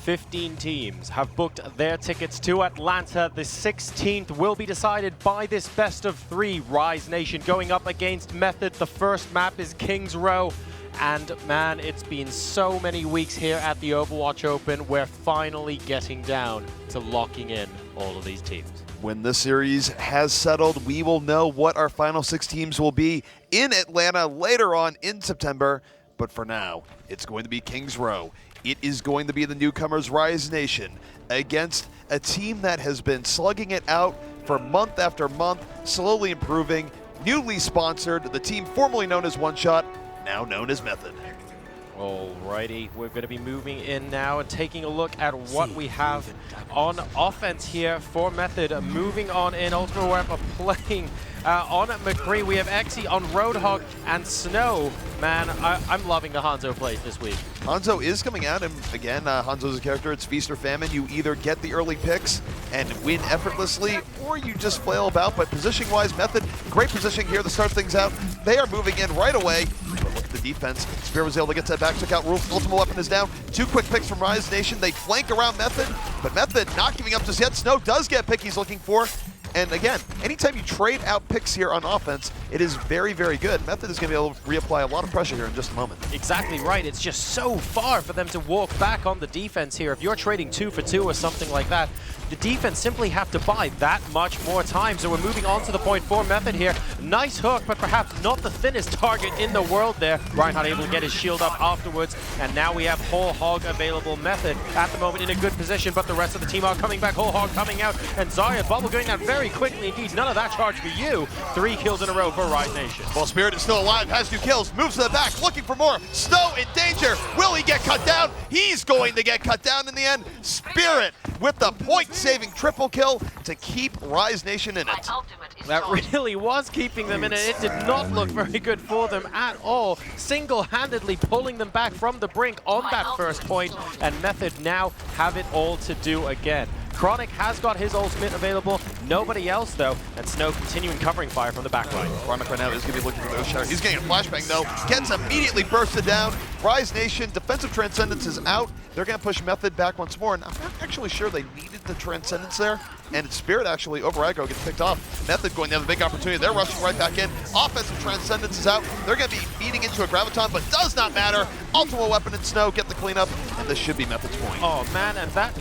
15 teams have booked their tickets to Atlanta. The 16th will be decided by this best of 3. Rise Nation going up against Method. The first map is Kings Row. And man, it's been so many weeks here at the Overwatch Open. We're finally getting down to locking in all of these teams. When this series has settled, we will know what our final 6 teams will be in Atlanta later on in September. But for now, it's going to be Kings Row. It is going to be the newcomers Rise Nation against a team that has been slugging it out for month after month, slowly improving, newly sponsored, the team formerly known as One Shot, now known as Method. Alrighty, we're going to be moving in now and taking a look at what we have on offense here for Method. Moving on in, Ultimate Weapon playing on McCree. We have Exy on Roadhog and Snow. Man, I'm loving the Hanzo plays this week. Hanzo is coming out, and again, Hanzo's a character, it's feast or famine. You either get the early picks and win effortlessly, or you just flail about. But position-wise, Method, great positioning here to start things out. They are moving in right away. But look at the defense. Spear was able to get that back, took out Roof. Ultimate Weapon is down. 2 quick picks from Rise Nation. They flank around Method, but Method not giving up just yet. Snow does get a pick he's looking for. And again, anytime you trade out picks here on offense, it is very, very good. Method is going to be able to reapply a lot of pressure here in just a moment. Exactly right. It's just so far for them to walk back on the defense here. If you're trading 2 for 2 or something like that, the defense simply have to buy that much more time. So we're moving on to the point for Method here. Nice hook, but perhaps not the thinnest target in the world there. Reinhardt able to get his shield up afterwards. And now we have Whole Hog available. Method at the moment in a good position, but the rest of the team are coming back. Whole Hog coming out, and Zarya Bubble going out very quickly indeed. None of that charge for you. 3 kills in a row for Rise Nation. Well, Spirit is still alive, has 2 kills, moves to the back, looking for more. Snow in danger. Will he get cut down? He's going to get cut down in the end. Spirit with the point-saving triple kill to keep Rise Nation in it. That really was keeping them in it. It did not look very good for them at all. Single-handedly pulling them back from the brink on that first point, and Method now have it all to do again. Chronic has got his ultimate available, nobody else though, and Snow continuing covering fire from the back line. Chronic right now is going to be looking for those shatters. He's getting a flashbang though, gets immediately bursted down. Rise Nation, defensive Transcendence is out. They're going to push Method back once more, and I'm not actually sure they needed the Transcendence there. And Spirit actually, over aggro, gets picked off. Method going to have a big opportunity. They're rushing right back in. Offensive Transcendence is out. They're going to be feeding into a Graviton, but does not matter. Ultimate Weapon and Snow get the cleanup, and this should be Method's point. Oh man, and that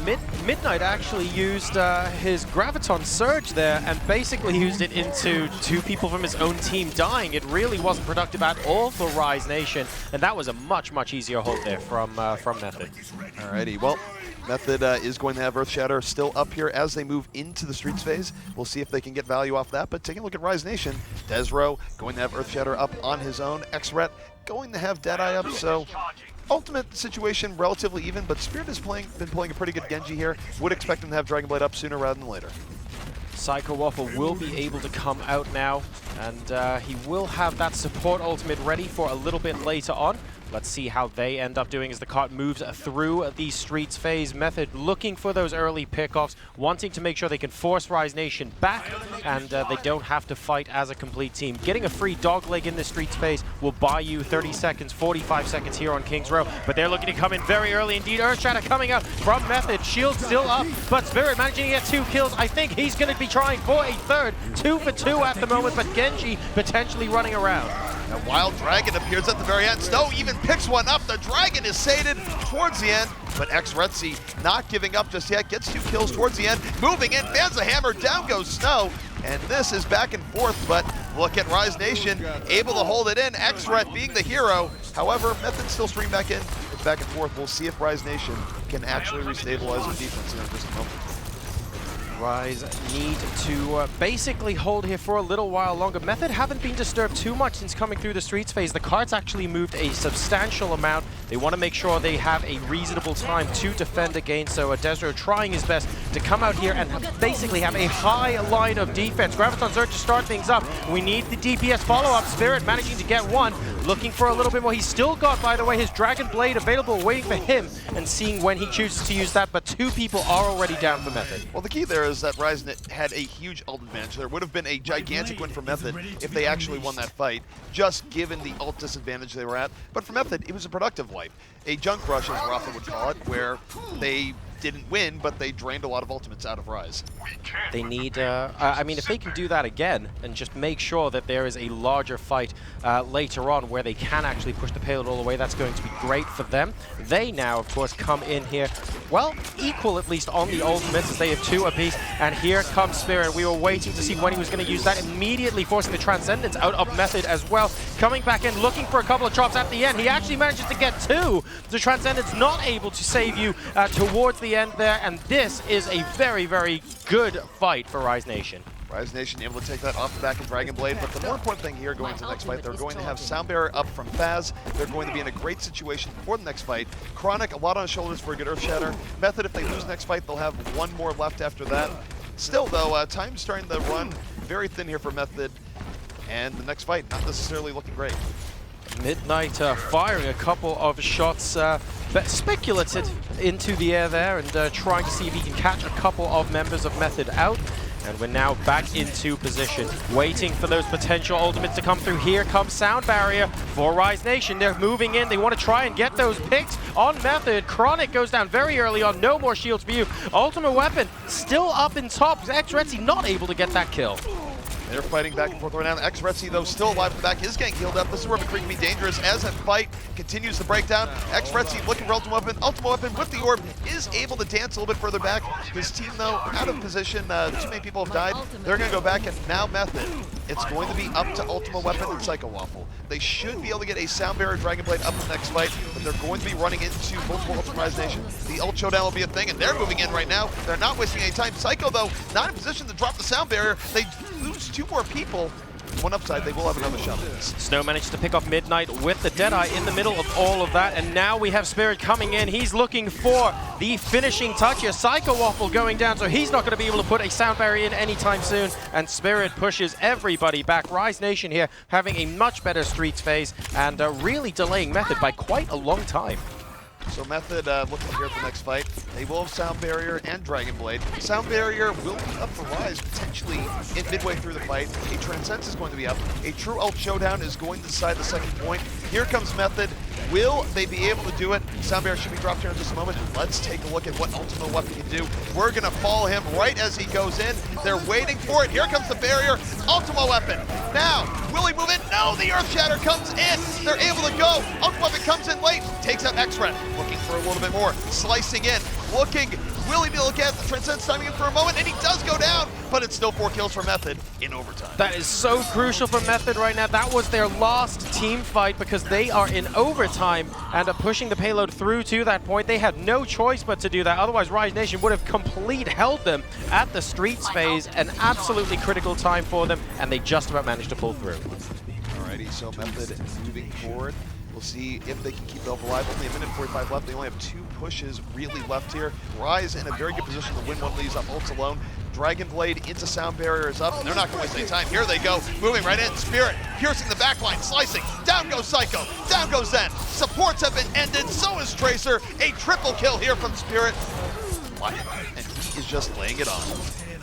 Midnight actually used his Graviton Surge there and basically used it into 2 people from his own team dying. It really wasn't productive at all for Rise Nation, and that was a much, much easier hold there from Method. Alrighty, well, Method is going to have Earthshatter still up here as they move into the Streets phase. We'll see if they can get value off that, but taking a look at Rise Nation, Desro going to have Earthshatter up on his own, Xret going to have Deadeye up, so ultimate situation relatively even, but Spirit has been playing a pretty good Genji here. Would expect him to have Dragon Blade up sooner rather than later. Psycho Waffle will be able to come out now, and he will have that support ultimate ready for a little bit later on. Let's see how they end up doing as the cart moves through the Streets phase. Method looking for those early pickoffs, wanting to make sure they can force Rise Nation back, and they don't have to fight as a complete team. Getting a free dog leg in the Streets phase will buy you 30 seconds, 45 seconds here on Kings Row, but they're looking to come in very early indeed. Earthshatter coming out from Method, shield still up, but Spirit managing to get 2 kills. I think he's going to be trying for a third. 2 for 2 at the moment, but Genji potentially running around. A Wild Dragon appears at the very end. Snow even picks one up. The Dragon is sated towards the end, but Xretzy not giving up just yet. Gets 2 kills towards the end. Moving in, fans the hammer, down goes Snow. And this is back and forth, but look at Rise Nation, able to hold it in. Xret being the hero. However, Method still stream back in. It's back and forth. We'll see if Rise Nation can actually restabilize their defense here in just a moment. Rise need to basically hold here for a little while longer. Method haven't been disturbed too much since coming through the Streets phase. The cards actually moved a substantial amount. They want to make sure they have a reasonable time to defend against, so Desro trying his best to come out here and basically have a high line of defense. Graviton's Urge to start things up. We need the DPS follow-up. Spirit managing to get one, looking for a little bit more. He's still got, by the way, his Dragon Blade available, waiting for him and seeing when he chooses to use that, but 2 people are already down for Method. Well, the key there is that Ryze had a huge ult advantage. There would have been a gigantic win for Method if they actually won that fight, just given the ult disadvantage they were at. But for Method, it was a productive wipe. A junk rush, as Rafa would call it, where they didn't win, but they drained a lot of ultimates out of Ryze. They need, I mean, if they can do that again and just make sure that there is a larger fight later on where they can actually push the payload all the way, that's going to be great for them. They now, of course, come in here, well, equal at least on the ultimates as they have 2 apiece. And here comes Spirit. We were waiting to see when he was going to use that, immediately forcing the Transcendence out of Method as well. Coming back in, looking for a couple of drops at the end. He actually manages to get 2. The Transcendence not able to save you towards the end there, and this is a very, very good fight for Ryze Nation. Ryze Nation able to take that off the back of Dragon Blade, but the more important thing here going into the next fight, they're going to have Sound Barrier up from Faz. They're going to be in a great situation for the next fight. Chronic, a lot on his shoulders for a good Earth Shatter. Method, if they lose the next fight, they'll have 1 more left after that. Still, though, time's starting to run very thin here for Method, and the next fight not necessarily looking great. Midnight firing a couple of shots speculated into the air there and trying to see if he can catch a couple of members of Method out. And we're now back into position, waiting for those potential ultimates to come through. Here comes Sound Barrier for Ryze Nation. They're moving in. They want to try and get those picks on Method. Chronic goes down very early on. No more shields for you. Ultimate Weapon still up in top. X-Retzy not able to get that kill. They're fighting back and forth right now. X-Retzy, though, still alive in the back, is getting healed up. This is where McCree can be dangerous as that fight continues to break down. X-Retzy looking for Ultimate Weapon. Ultimate Weapon with the orb is able to dance a little bit further back. His team, though, out of position. Too many people have died. They're going to go back, and now Method. It's going to be up to Ultimate Weapon and Psycho Waffle. They should be able to get a Sound Barrier Dragon Blade up in the next fight, but they're going to be running into multiple Ultimate Ryze Nation. The ult showdown will be a thing, and they're moving in right now. They're not wasting any time. Psycho, though, not in position to drop the Sound Barrier. They lose 2 more people. One upside, they will have another shot at this. Snow managed to pick off Midnight with the Deadeye in the middle of all of that, and now we have Spirit coming in. He's looking for the finishing touch here. Psycho Waffle going down, so he's not going to be able to put a Sound Barrier in anytime soon, and Spirit pushes everybody back. Ryze Nation here having a much better Streets phase and really delaying Method by quite a long time. So Method looking here at the next fight. They will have Sound Barrier and Dragon Blade. Sound Barrier will be up for Ryze potentially in midway through the fight. A Transcendence is going to be up. A true ult showdown is going to decide the second point. Here comes Method. Will they be able to do it? Sound Barrier should be dropped here in just a moment. Let's take a look at what Ultimate Weapon can do. We're going to follow him right as he goes in. They're waiting for it. Here comes the barrier. Ultimate Weapon. Now, will he move in? No, the Earth Shatter comes in. They're able to go. Ultimate Weapon comes in late. Takes out X-Ret. Looking for a little bit more. Slicing in. Looking. Will he be able to get the Transcendence timing in for a moment? And he does go down, but it's still 4 kills for Method in overtime. That is so crucial for Method right now. That was their last team fight because they are in overtime and are pushing the payload through to that point. They had no choice but to do that. Otherwise, Ryze Nation would have held them at the Streets phase. An absolutely critical time for them, and they just about managed to pull through. Alrighty, so Method moving forward. We'll see if they can keep it alive. Only 1:45 left. They only have 2 pushes really left here. Ryze in a very good position to win one of these up ults alone. Dragon Blade into Sound Barrier is up, and they're not going to waste any time. Here they go, moving right in. Spirit piercing the backline, slicing. Down goes Psycho, down goes Zen. Supports have been ended, so is Tracer. A triple kill here from Spirit. And he is just laying it on.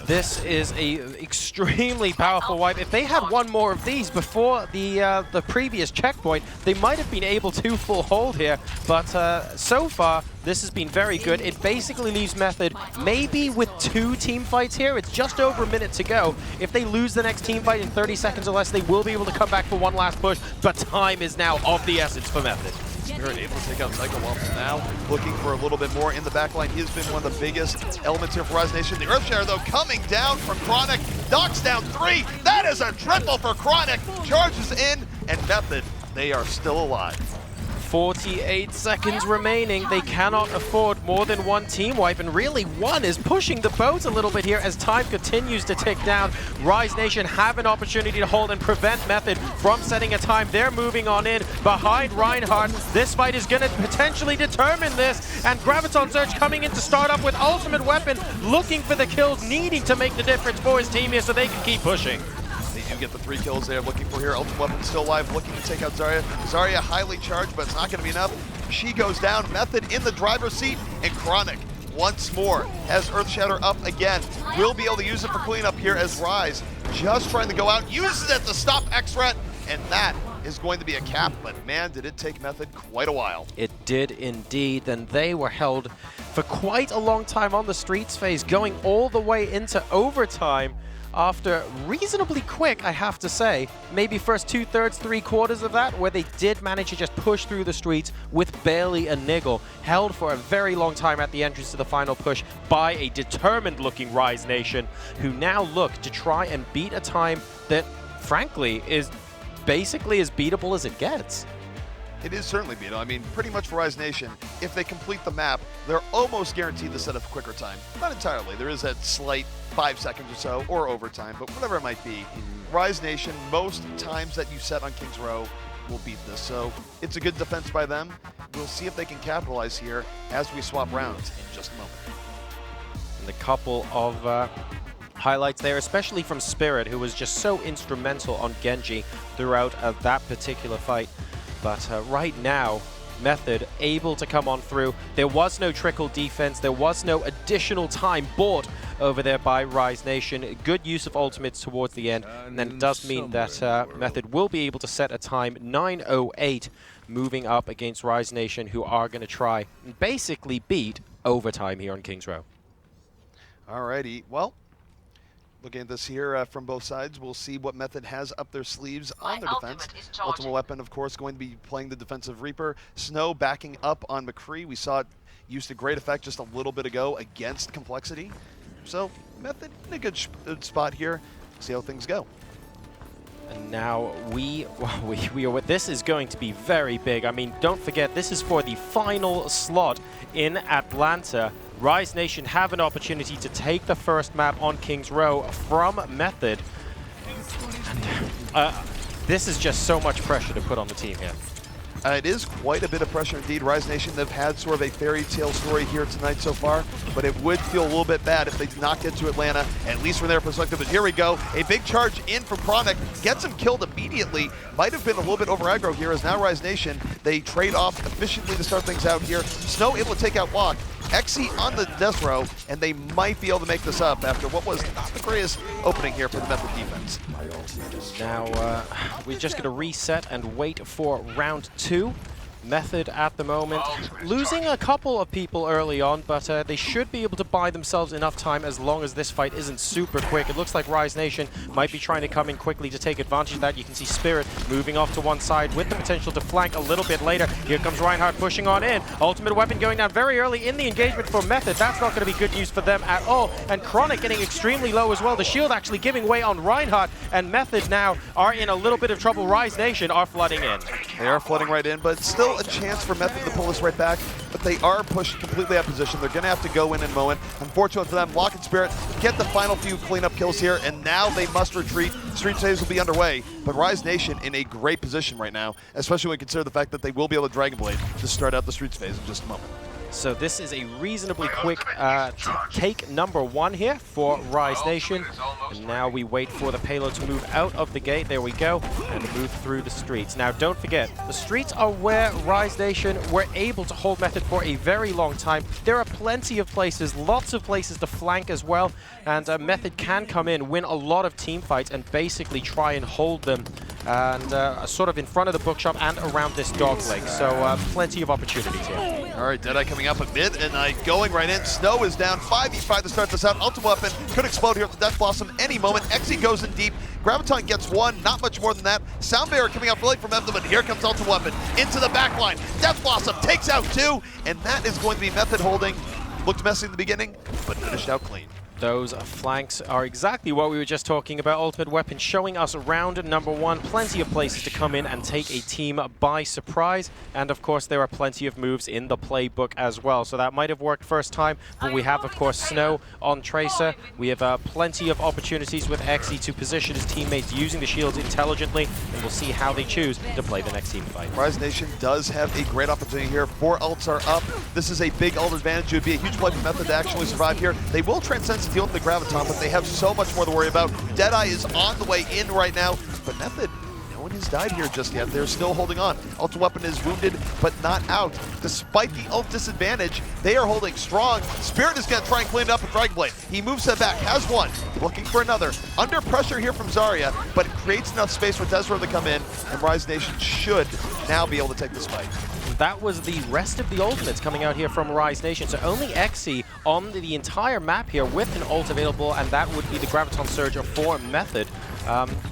This is a extremely powerful wipe. If they had one more of these before the previous checkpoint, they might have been able to full hold here. But so far, this has been very good. It basically leaves Method maybe with 2 team fights here. It's just over a minute to go. If they lose the next team fight in 30 seconds or less, they will be able to come back for one last push. But time is now of the essence for Method. Spirit able to take out Psycho Waffle now, looking for a little bit more in the backline. He has been one of the biggest elements here for Ryze Nation. The Earth Shatter, though, coming down from Chronic, knocks down 3. That is a triple for Chronic. Charges in, and Method, they are still alive. 48 seconds remaining. They cannot afford more than one team wipe, and really one is pushing the boat a little bit here as time continues to tick down. Rise Nation have an opportunity to hold and prevent Method from setting a time. They're moving on in behind Reinhardt. This fight is going to potentially determine this, and Graviton Surge coming in to start up with Ultimate Weapon, looking for the kills, needing to make the difference for his team here so they can keep pushing. They do get the 3 kills they're looking for here. Ultimate Weapon still alive, looking to take out Zarya. Zarya highly charged, but it's not going to be enough. She goes down. Method in the driver's seat, and Chronic once more has Earthshatter up again. Will be able to use it for cleanup here as Rise just trying to go out, uses it to stop X-Ret, and that is going to be a cap, but man, did it take Method quite a while. It did indeed, and they were held for quite a long time on the streets phase, going all the way into overtime after reasonably quick, I have to say, maybe first 2/3, 3/4 of that, where they did manage to just push through the streets with barely a niggle, held for a very long time at the entrance to the final push by a determined-looking Rise Nation, who now look to try and beat a time that, frankly, is basically as beatable as it gets. It is certainly beatable. I mean, pretty much for Rise Nation, if they complete the map, they're almost guaranteed to set up quicker time. Not entirely. There is that slight 5 seconds or so, or overtime, but whatever it might be. Rise Nation, most times that you set on King's Row, will beat this. So it's a good defense by them. We'll see if they can capitalize here as we swap rounds in just a moment. And a couple of highlights there, especially from Spirit, who was just so instrumental on Genji throughout that particular fight. But right now, Method able to come on through. There was no trickle defense. There was no additional time bought over there by Rise Nation. Good use of ultimates towards the end. And then it does mean that Method will be able to set a time 9:08, moving up against Rise Nation, who are going to try and basically beat overtime here on King's Row. Alrighty, well, looking at this here from both sides, we'll see what Method has up their sleeves on their defense. Ultimate Weapon, of course, going to be playing the defensive Reaper. Snow backing up on McCree. We saw it used to great effect just a little bit ago against Complexity. So Method in a good spot here. See how things go. And now we are. This is going to be very big. I mean, don't forget, this is for the final slot in Atlanta. Rise Nation have an opportunity to take the first map on King's Row from Method. And this is just so much pressure to put on the team here. It is quite a bit of pressure indeed. Rise Nation, they've had sort of a fairy tale story here tonight so far, but it would feel a little bit bad if they did not get to Atlanta, at least from their perspective. But here we go. A big charge in from Chronic. Gets him killed immediately. Might have been a little bit over aggro here as now Rise Nation, they trade off efficiently to start things out here. Snow able to take out Walk. Exy on the death row, and they might be able to make this up after what was not the greatest opening here for the Method defense. Now, we're just going to reset and wait for round 2. Method at the moment losing a couple of people early on, but they should be able to buy themselves enough time as long as this fight isn't super quick. It looks like Rise Nation might be trying to come in quickly to take advantage of that. You can see Spirit moving off to one side with the potential to flank a little bit later. Here comes Reinhardt pushing on in. Ultimate Weapon going down very early in the engagement for Method. That's not going to be good news for them at all. And Chronic getting extremely low as well. The shield actually giving way on Reinhardt, and Method now are in a little bit of trouble. Rise Nation are flooding in. They are flooding right in, but still a chance for Method to pull this right back, but they are pushed completely out of position. They're going to have to go in and mow it. Unfortunately for them, Lock and Spirit get the final few cleanup kills here, and now they must retreat. Street phase will be underway, but Rise Nation in a great position right now, especially when you consider the fact that they will be able to Dragon Blade to start out the Streets phase in just a moment. So this is a reasonably quick take number 1 here for Rise Nation. And now we wait for the payload to move out of the gate. There we go. And move through the streets. Now don't forget, the streets are where Rise Nation were able to hold Method for a very long time. There are plenty of places, lots of places to flank as well. And Method can come in, win a lot of team fights, and basically try and hold them and sort of in front of the bookshop and around this dog leg. So plenty of opportunities here. All right, Deadeye coming up a mid and going right in. Snow is down 5v5 to start this out. Ultimate Weapon could explode here with the Death Blossom any moment. Exy goes in deep. Graviton gets 1, not much more than that. Sound Barrier coming out really from Method, but here comes Ultimate Weapon into the back line. Death Blossom takes out 2, and that is going to be Method holding. Looked messy in the beginning, but finished out clean. Those flanks are exactly what we were just talking about. Ultimate Weapon showing us round number 1. Plenty of places to come in and take a team by surprise. And of course, there are plenty of moves in the playbook as well. So that might have worked first time, but we have, of course, Snow on Tracer. We have plenty of opportunities with Xe to position his teammates using the shields intelligently, and we'll see how they choose to play the next team fight. Rise Nation does have a great opportunity here. 4 ults are up. This is a big ult advantage. It would be a huge play for Method to actually survive here. They will transcend to deal with the Graviton, but they have so much more to worry about. Deadeye is on the way in right now, but Method, no one has died here just yet. They're still holding on. Ultimate Weapon is wounded, but not out. Despite the ult disadvantage, they are holding strong. Spirit is going to try and clean it up with Dragon Blade. He moves that back, has one, looking for another. Under pressure here from Zarya, but it creates enough space for Desro to come in, and Rise Nation should now be able to take this fight. That was the rest of the ultimates coming out here from Rise Nation. So only Xe on the entire map here with an ult available, and that would be the Graviton Surge for Method.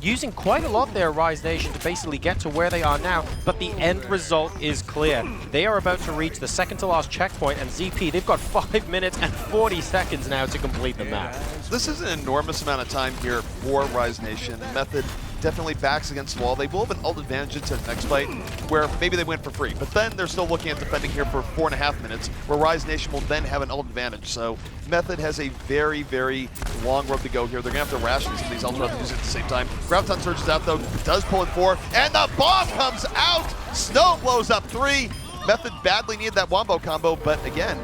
Using quite a lot there, Rise Nation, to basically get to where they are now, but the end result is clear. They are about to reach the second to last checkpoint, and ZP, they've got 5 minutes and 40 seconds now to complete the map. This is an enormous amount of time here for Rise Nation. Method definitely backs against the wall. They will have an ult advantage into the next fight where maybe they win for free, but then they're still looking at defending here for 4.5 minutes, where Rise Nation will then have an ult advantage. So Method has a very, very long road to go here. They're going to have to ration some of these ults rather than use it at the same time. Graviton surges out though, does pull in 4, and the bomb comes out! Snow blows up 3. Method badly needed that wombo combo, but again,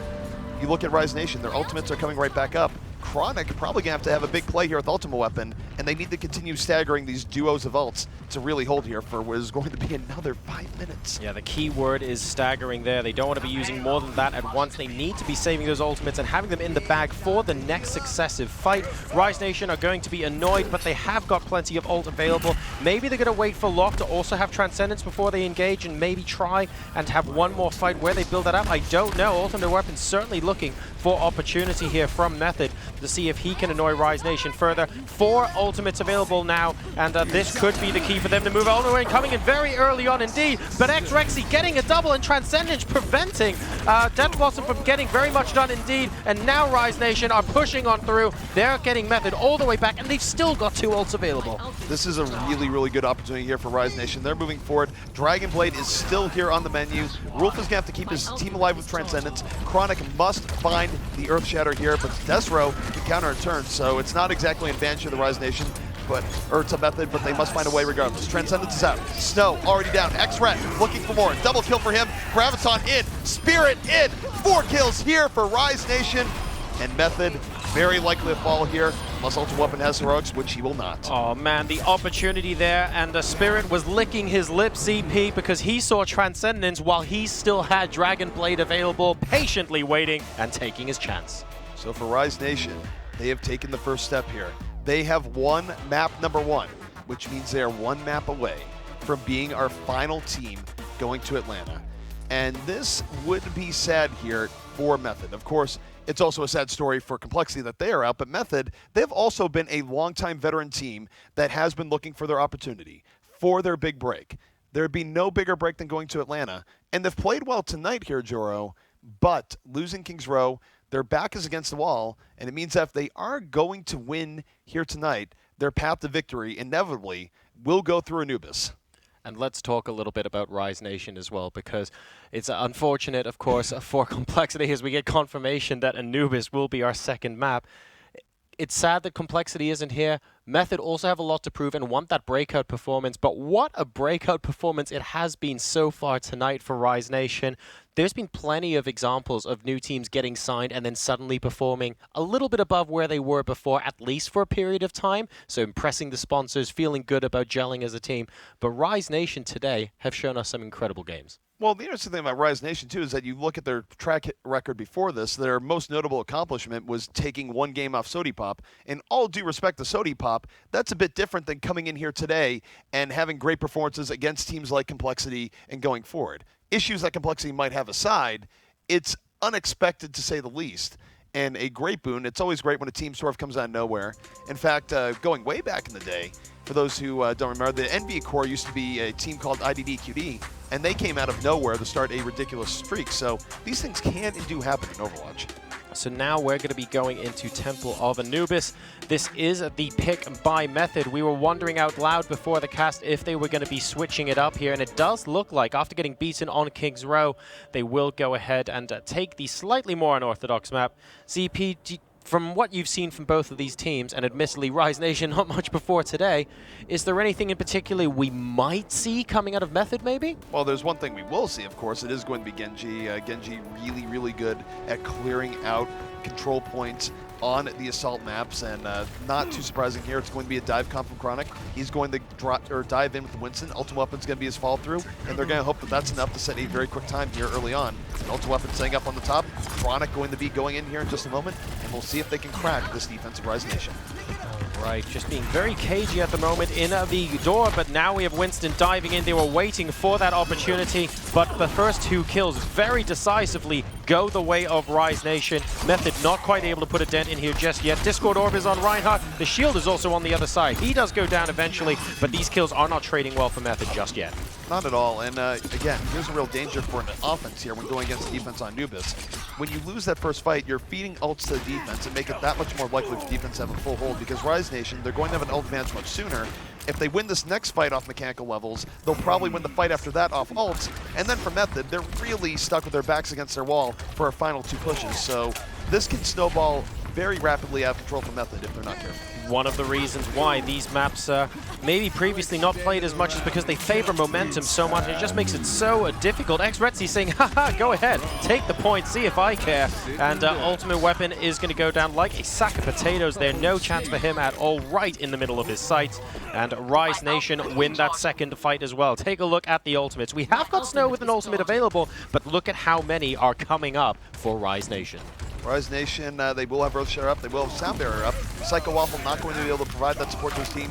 you look at Rise Nation, their ultimates are coming right back up. Chronic probably going to have a big play here with Ultimate Weapon, and they need to continue staggering these duos of ults to really hold here for what is going to be another 5 minutes. Yeah, the key word is staggering there. They don't want to be using more than that at once. They need to be saving those ultimates and having them in the bag for the next successive fight. Rise Nation are going to be annoyed, but they have got plenty of ult available. Maybe they're going to wait for Lock to also have Transcendence before they engage and maybe try and have one more fight where they build that up. I don't know. Ultimate Weapon certainly looking for opportunity here from Method to see if he can annoy Rise Nation further. 4 ultimates available now, and this could be the key for them to move all the way, coming in very early on indeed. But Rexy getting a double, and Transcendence preventing Death Blossom from getting very much done indeed. And now Rise Nation are pushing on through. They're getting Method all the way back, and they've still got 2 ults available. This is a really, really good opportunity here for Rise Nation. They're moving forward. Dragon Blade is still here on the menu. Rolf is going to have to keep his team alive with Transcendence. Chronic must find the Earth Shatter here, but Desro can counter a turn, so it's not exactly an advantage of the Rise Nation, or to Method, but they must find a way regardless. Transcendence is out. Snow already down. X-Rat looking for more. Double kill for him. Graviton in. Spirit in. 4 kills here for Rise Nation. And Method very likely to fall here, unless Ultimate Weapon has heroics, which he will not. Oh man, the opportunity there, and the Spirit was licking his lips, ZP, because he saw Transcendence while he still had Dragon Blade available, patiently waiting and taking his chance. So for Rise Nation, they have taken the first step here. They have won map number 1, which means they are 1 map away from being our final team going to Atlanta. And this would be sad here for Method. Of course, it's also a sad story for Complexity that they are out, but Method, they've also been a longtime veteran team that has been looking for their opportunity, for their big break. There'd be no bigger break than going to Atlanta. And they've played well tonight here, Joro, but losing Kings Row, their back is against the wall, and it means that if they are going to win here tonight, their path to victory inevitably will go through Anubis. And let's talk a little bit about Rise Nation as well, because it's unfortunate, of course, for Complexity as we get confirmation that Anubis will be our second map. It's sad that Complexity isn't here. Method also have a lot to prove and want that breakout performance, but what a breakout performance it has been so far tonight for Rise Nation. There's been plenty of examples of new teams getting signed and then suddenly performing a little bit above where they were before, at least for a period of time. So impressing the sponsors, feeling good about gelling as a team. But Rise Nation today have shown us some incredible games. Well, the interesting thing about Rise Nation, too, is that you look at their track record before this, their most notable accomplishment was taking 1 game off Sodipop. And all due respect to Sodipop, that's a bit different than coming in here today and having great performances against teams like Complexity and going forward. Issues that Complexity might have aside, it's unexpected to say the least. And a great boon. It's always great when a team sort of comes out of nowhere. In fact, going way back in the day, for those who don't remember, the NBA core used to be a team called IDDQD, and they came out of nowhere to start a ridiculous streak. So these things can and do happen in Overwatch. So now we're going to be going into Temple of Anubis. This is the pick by Method. We were wondering out loud before the cast if they were going to be switching it up here, and it does look like after getting beaten on King's Row, they will go ahead and take the slightly more unorthodox map. ZP, from what you've seen from both of these teams, and admittedly Rise Nation not much before today, is there anything in particular we might see coming out of Method maybe? Well, there's one thing we will see, of course. It is going to be Genji. Genji really, really good at clearing out control points on the assault maps, and not too surprising here, it's going to be a dive comp from Chronic. He's going to dive in with the Winston. Ultimate Weapon's going to be his fall through, and they're going to hope that that's enough to set a very quick time here early on. And Ultimate Weapon setting up on the top. Chronic going to be going in here in just a moment, and we'll see if they can crack this defensive Rise Nation. Right, just being very cagey at the moment in the door, but now we have Winston diving in. They were waiting for that opportunity, but the first two kills very decisively go the way of Rise Nation. Method not quite able to put a dent in here just yet. Discord Orb is on Reinhardt. The shield is also on the other side. He does go down eventually, but these kills are not trading well for Method just yet. Not at all, and again, here's a real danger for an offense here when going against the defense on Anubis. When you lose that first fight, you're feeding ults to the defense and make it that much more likely for defense to have a full hold, because Rise Nation, they're going to have an ult advantage much sooner. If they win this next fight off mechanical levels, they'll probably win the fight after that off ults, and then for Method, they're really stuck with their backs against their wall for our final two pushes, so this can snowball very rapidly out of control for Method if they're not careful. One of the reasons why these maps maybe previously not played as much is because they favor momentum so much. It just makes it so difficult. X-Retzy saying, haha, go ahead, take the point, see if I care. And Ultimate Weapon is going to go down like a sack of potatoes there. No chance for him at all, right in the middle of his sights. And Rise Nation win that second fight as well. Take a look at the ultimates. We have got Snow with an ultimate available, but look at how many are coming up for Rise Nation. Rise Nation, they will have Earthshare up, they will have Sound Barrier up. Psycho Waffle not going to be able to provide that support to his team.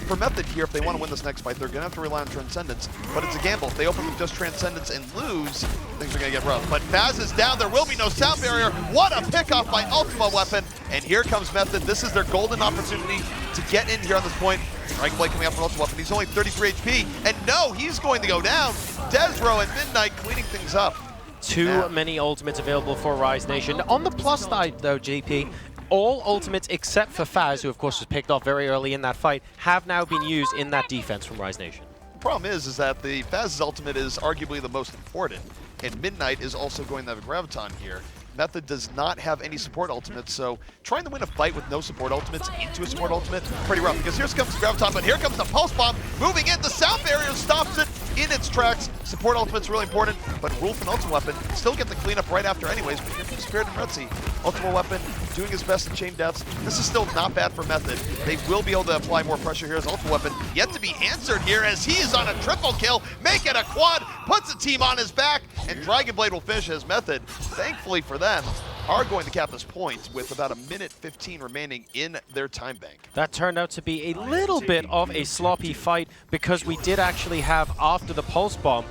For Method here, if they want to win this next fight, they're going to have to rely on Transcendence, but it's a gamble. If they open with just Transcendence and lose, things are going to get rough. But Faz is down, there will be no Sound Barrier. What a pickoff by Ultima Weapon, and here comes Method. This is their golden opportunity to get in here on this point. Dragon Blade coming up from Ultima Weapon, he's only 33 HP, and no, he's going to go down. Desro and Midnight cleaning things up. Too many ultimates available for Rise Nation. On the plus side, though, GP, all ultimates except for Faz, who of course was picked off very early in that fight, have now been used in that defense from Rise Nation. The problem is that the Faz's ultimate is arguably the most important, and Midnight is also going to have a Graviton here. Method does not have any support ultimates, so trying to win a fight with no support ultimates into a support ultimate, pretty rough, because here comes the Graviton, but here comes the Pulse Bomb, moving in, the Sound Barrier stops it in its tracks. Support ultimate's really important, but Wolf and Ultimate Weapon still get the cleanup right after anyways, but here comes Spirit and Retzy. Ultimate Weapon doing his best in chain deaths. This is still not bad for Method. They will be able to apply more pressure here as Ultimate Weapon, yet to be answered here as he is on a triple kill, make it a quad, puts the team on his back, and Dragon Blade will finish his Method. Thankfully for them, are going to cap this point with about 1:15 remaining in their time bank. That turned out to be a little bit of a sloppy fight because we did actually have, after the Pulse Bomb,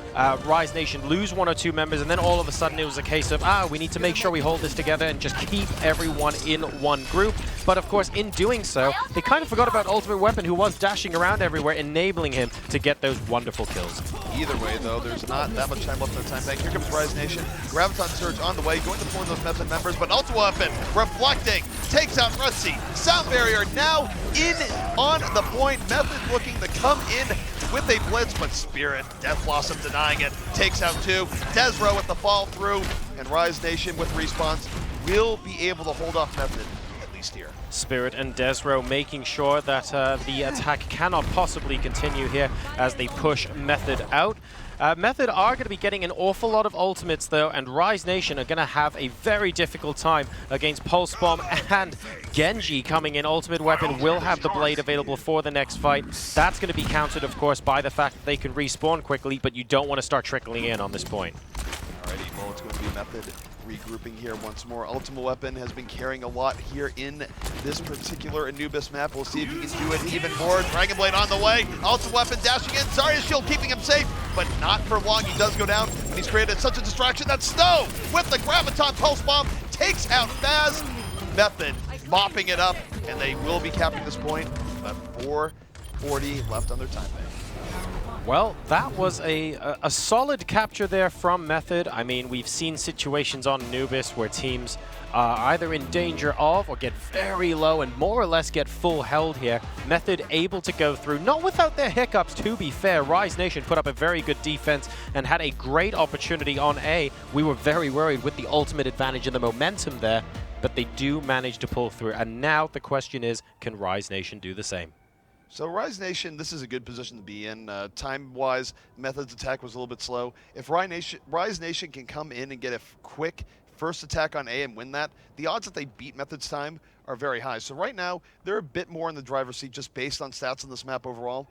Rise Nation lose one or two members, and then all of a sudden it was a case of, we need to make sure we hold this together and just keep everyone in one group. But of course, in doing so, they kind of forgot about Ultimate Weapon, who was dashing around everywhere, enabling him to get those wonderful kills. Either way, though, there's not that much time left in the time bank. Here comes Rise Nation. Graviton Surge on the way, going to pull in those Method members, but Ultimate Weapon reflecting, takes out Retzy. Sound Barrier now in on the point. Method looking to come in with a blitz, but Spirit, Death Blossom denying it, takes out two. Desro with the fall through, and Rise Nation with respawns will be able to hold off Method, at least here. Spirit and Desro making sure that the attack cannot possibly continue here as they push Method out. Method are going to be getting an awful lot of ultimates though, and Rise Nation are going to have a very difficult time against Pulse Bomb and Genji coming in. Ultimate Weapon will have the blade available for the next fight. That's going to be countered, of course, by the fact that they can respawn quickly, but you don't want to start trickling in on this point. Alrighty, well, it's going to be Method regrouping here once more. Ultimate Weapon has been carrying a lot here in this particular Anubis map. We'll see if he can do it even more. Dragon Blade on the way. Ultimate Weapon dashing in. Zarya's shield keeping him safe, but not for long. He does go down, and he's created such a distraction that Snow with the Graviton Pulse Bomb takes out Faz. Method mopping it up, and they will be capping this point. But 4:40 left on their time bank. Well, that was a solid capture there from Method. I mean, we've seen situations on Anubis where teams are either in danger of or get very low and more or less get full held here. Method able to go through, not without their hiccups, to be fair. Rise Nation put up a very good defense and had a great opportunity on A. We were very worried with the ultimate advantage and the momentum there, but they do manage to pull through. And now the question is, can Rise Nation do the same? So Rise Nation, this is a good position to be in. Time-wise, Method's attack was a little bit slow. If Rise Nation can come in and get a quick first attack on A and win that, the odds that they beat Method's time are very high. So right now, they're a bit more in the driver's seat just based on stats on this map overall.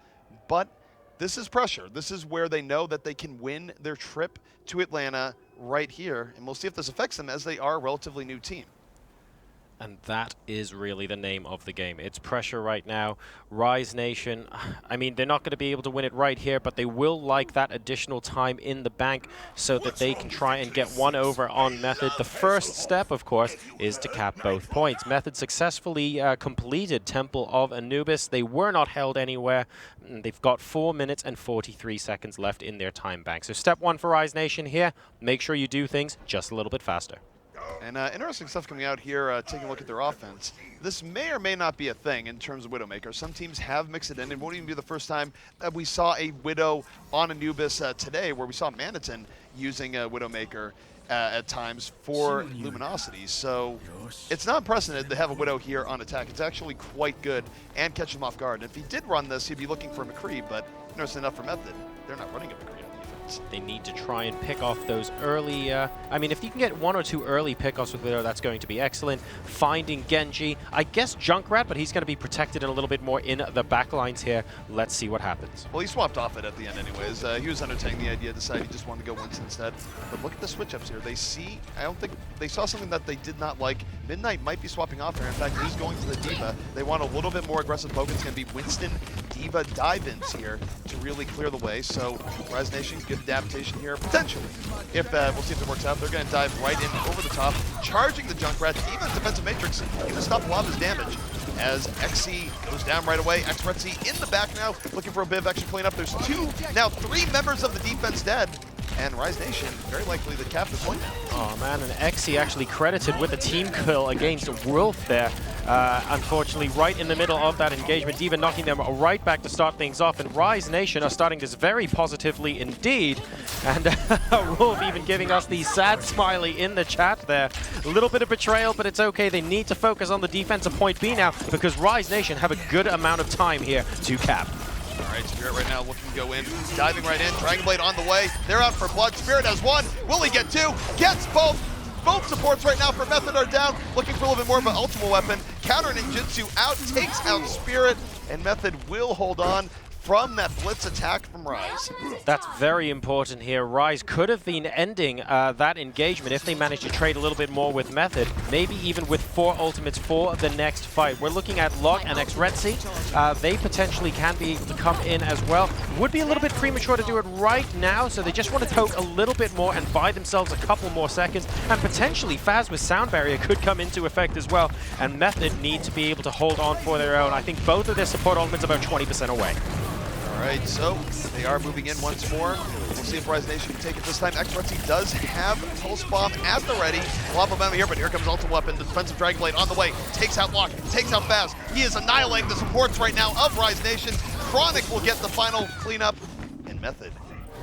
But this is pressure. This is where they know that they can win their trip to Atlanta right here. And we'll see if this affects them as they are a relatively new team. And that is really the name of the game. It's pressure right now. Rise Nation, I mean, they're not going to be able to win it right here, but they will like that additional time in the bank so that they can try and get one over on Method. The first step, of course, is to cap both points. Method successfully completed Temple of Anubis. They were not held anywhere. They've got 4 minutes and 43 seconds left in their time bank. So step one for Rise Nation here, make sure you do things just a little bit faster. And interesting stuff coming out here, taking a look at their offense. This may or may not be a thing in terms of Widowmaker. Some teams have mixed it in. It won't even be the first time that we saw a Widow on Anubis today, where we saw Maniton using a Widowmaker at times for Luminosity. So it's not unprecedented to have a Widow here on attack. It's actually quite good and catch him off guard. And if he did run this, he'd be looking for McCree, but interesting enough for Method, they're not running a McCree. They need to try and pick off those early, I mean, if you can get 1 or 2 early pickoffs with Widow, that's going to be excellent. Finding Genji, I guess Junkrat, but he's going to be protected a little bit more in the backlines here. Let's see what happens. Well, he swapped off it at the end anyways. He was entertaining the idea, decided he just wanted to go Winston instead. But look at the switch-ups here. They see, I don't think, they saw something that they did not like. Midnight might be swapping off here. In fact, he's going to the D.Va. They want a little bit more aggressive poke. It's going to be Winston D.Va dive-ins here to really clear the way. So Rise Nation, good adaptation here. Potentially. If we'll see if it works out. They're going to dive right in over the top, charging the Junkrat. Even defensive matrix going to stop a lot of his damage as XC goes down right away. XRETZ in the back now, looking for a bit of extra cleanup. There's 2, now 3 members of the defense dead. And Rise Nation, very likely the cap this point now. Oh man, and XE actually credited with a team kill against Wolf there. Unfortunately, right in the middle of that engagement, D.Va knocking them right back to start things off. And Rise Nation are starting this very positively indeed. And Wolf even giving us the sad smiley in the chat there. A little bit of betrayal, but it's okay. They need to focus on the defensive point B now because Rise Nation have a good amount of time here to cap. All right, Spirit right now looking to go in, diving right in, Dragon Blade on the way. They're out for blood. Spirit has 1. Will he get 2? Gets both. Both supports right now for Method are down. Looking for a little bit more of an ultimate weapon. Counter ninjutsu out, takes out Spirit, and Method will hold on from that blitz attack from Rise. That's very important here. Rise could have been ending that engagement if they managed to trade a little bit more with Method, maybe even with 4 ultimates for the next fight. We're looking at Locke and XRETZ. They potentially can be able to come in as well. Would be a little bit premature to do it right now, so they just want to poke a little bit more and buy themselves a couple more seconds. And potentially Faz with Sound Barrier could come into effect as well. And Method need to be able to hold on for their own. I think both of their support ultimates about 20% away. All right, so they are moving in once more. We'll see if Rise Nation can take it this time. XRETZ does have Pulse Bomb at the ready. A lot of momentum here, but here comes Ultimate Weapon. The defensive Dragon Blade on the way. Takes out Locke, takes out Faz. He is annihilating the supports right now of Rise Nation. Chronic will get the final cleanup, and Method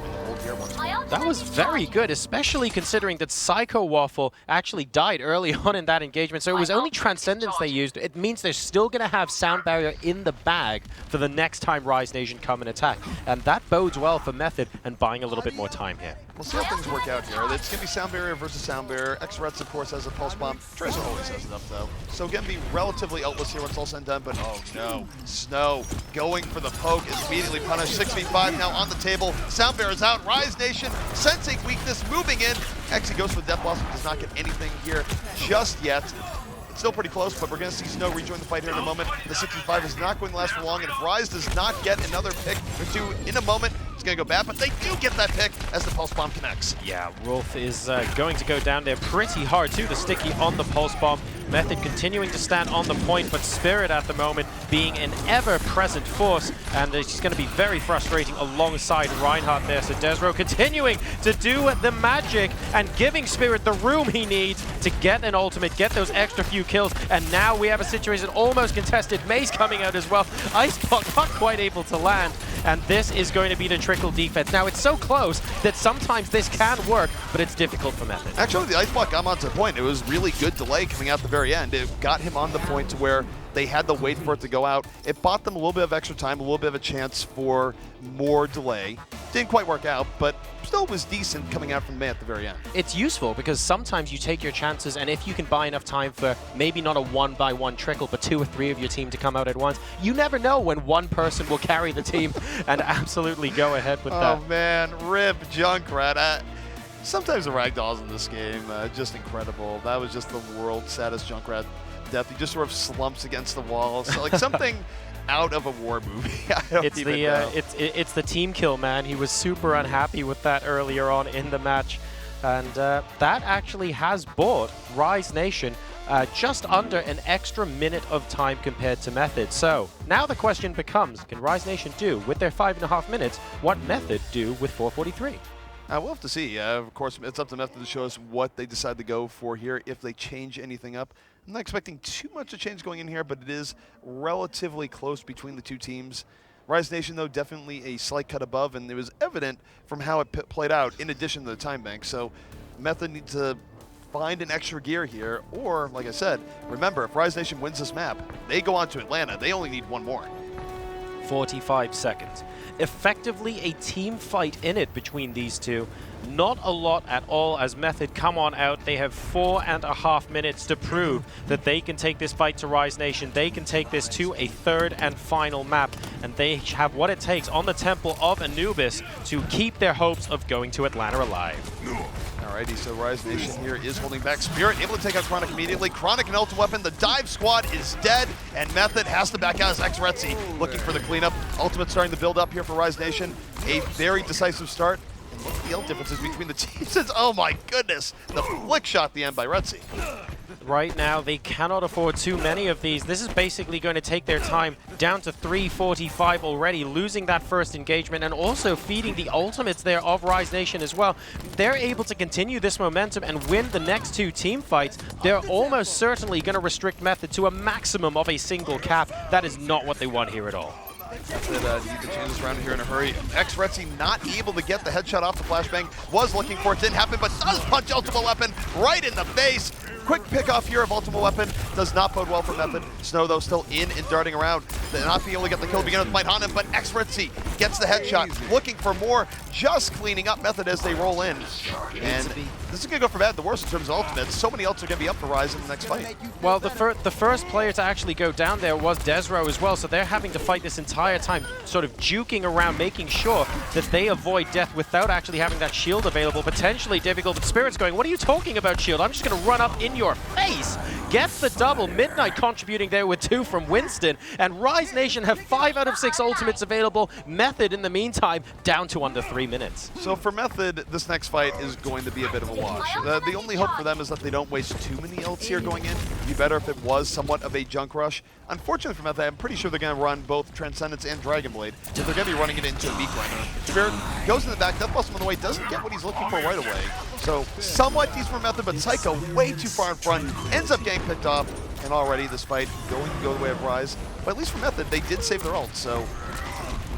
win the hold here once more. That was very good, especially considering that Psycho Waffle actually died early on in that engagement. So it was only Transcendence they used. It means they're still going to have Sound Barrier in the bag for the next time Rise Nation come and attack. And that bodes well for Method and buying a little bit more time here. We'll see how things work out here. It's going to be Sound Barrier versus Sound Barrier. XRETZ, of course, has a Pulse Bomb. Tracer always has enough, though. So going to be relatively outless here when it's all said and done, but oh no. Snow going for the poke is immediately punished. 6v5 now on the table. Sound Barrier is out. Rise Nation sensing weakness, moving in. Actually goes for the Death Blossom, does not get anything here just yet. It's still pretty close, but we're going to see Snow rejoin the fight here in a moment. The 65 is not going to last for long, and if Rise does not get another pick or 2 in a moment it's going to go bad, but they do get that pick as the pulse bomb connects. Yeah, Wolf is going to go down there pretty hard too, the sticky on the pulse bomb. Method continuing to stand on the point, but Spirit at the moment being an ever-present force, and it's going to be very frustrating alongside Reinhardt there. So Desro continuing to do the magic and giving Spirit the room he needs to get an ultimate, get those extra few kills, and now we have a situation almost contested. Maze coming out as well. Iceblock not quite able to land, and this is going to be the trickle defense. Now it's so close that sometimes this can work, but it's difficult for Method. Actually, the Iceblock got onto the point. It was really good delay coming out the very end. It got him on the point to where they had to wait for it to go out. It bought them a little bit of extra time, a little bit of a chance for more delay. Didn't quite work out, but still was decent coming out from May at the very end. It's useful because sometimes you take your chances, and if you can buy enough time for maybe not a one-by-one trickle, but 2 or 3 of your team to come out at once, you never know when one person will carry the team and absolutely go ahead with that. Oh man, rip Junkrat. Sometimes the ragdolls in this game, just incredible. That was just the world's saddest Junkrat death. He just sort of slumps against the wall. So like something out of a war movie. It's the team kill, man. He was super unhappy with that earlier on in the match. And that actually has bought Rise Nation just under an extra minute of time compared to Method. So now the question becomes, can Rise Nation do with their 5.5 minutes what Method do with 4:43? We'll have to see. Of course, it's up to Method to show us what they decide to go for here, if they change anything up. I'm not expecting too much of change going in here, but it is relatively close between the two teams. Rise Nation, though, definitely a slight cut above, and it was evident from how it played out in addition to the time bank. So Method needs to find an extra gear here, or, like I said, remember, if Rise Nation wins this map, they go on to Atlanta. They only need one more. 45 seconds. Effectively a team fight in it between these two. Not a lot at all as Method come on out. They have 4.5 minutes to prove that they can take this fight to Rise Nation. They can take this to a third and final map, and they have what it takes on the Temple of Anubis to keep their hopes of going to Atlanta alive. Alrighty, so Rise Nation here is holding back. Spirit able to take out Chronic immediately. Chronic and Ultimate Weapon. The dive squad is dead, and Method has to back out as X-Retzy looking for the cleanup. Ultimate starting to build up here for Rise Nation. A very decisive start. And look at the ult differences between the teams. Oh my goodness, the flick shot at the end by Retzy. Right now, they cannot afford too many of these. This is basically going to take their time down to 3:45 already, losing that first engagement and also feeding the ultimates there of Rise Nation as well. They're able to continue this momentum and win the next 2 team fights. They're almost certainly going to restrict Method to a maximum of a single cap. That is not what they want here at all. Method need to change this round here in a hurry. X-Retzy not able to get the headshot off the flashbang. Was looking for it, didn't happen, but does punch Ultimate Weapon right in the face. Quick pickoff here of Ultimate Weapon does not bode well for Method. Snow, though, still in and darting around. They're not being able to get the kill to begin with, might haunt him, but X-Retzy gets the headshot, looking for more, just cleaning up Method as they roll in. And this is going to go for bad, the worst in terms of ultimates. So many ults are going to be up for Rise in the next fight. Well, the first player to actually go down there was Desro as well, so they're having to fight this entire time, sort of juking around, making sure that they avoid death without actually having that shield available. Potentially difficult, but Spirit's going, what are you talking about, shield? I'm just going to run up in your face. Gets the double. Midnight contributing there with 2 from Winston, and Rise Nation have 5 out of 6 ultimates available. Method, in the meantime, down to under 3 minutes. So for Method, this next fight is going to be a bit of a wash. The only hope for them is that they don't waste too many ults here going in. It'd be better if it was somewhat of a junk rush. Unfortunately for Method, I'm pretty sure they're going to run both Transcendence and Dragon Blade. If they're going to be running it into a meat grinder. Spirit goes in the back, Death Blossom on the way, doesn't get what he's looking for right away. So somewhat decent for Method, but Psycho way too far in front, ends up getting picked off, and already this fight going to go the way of Rise. But at least for Method, they did save their ult, so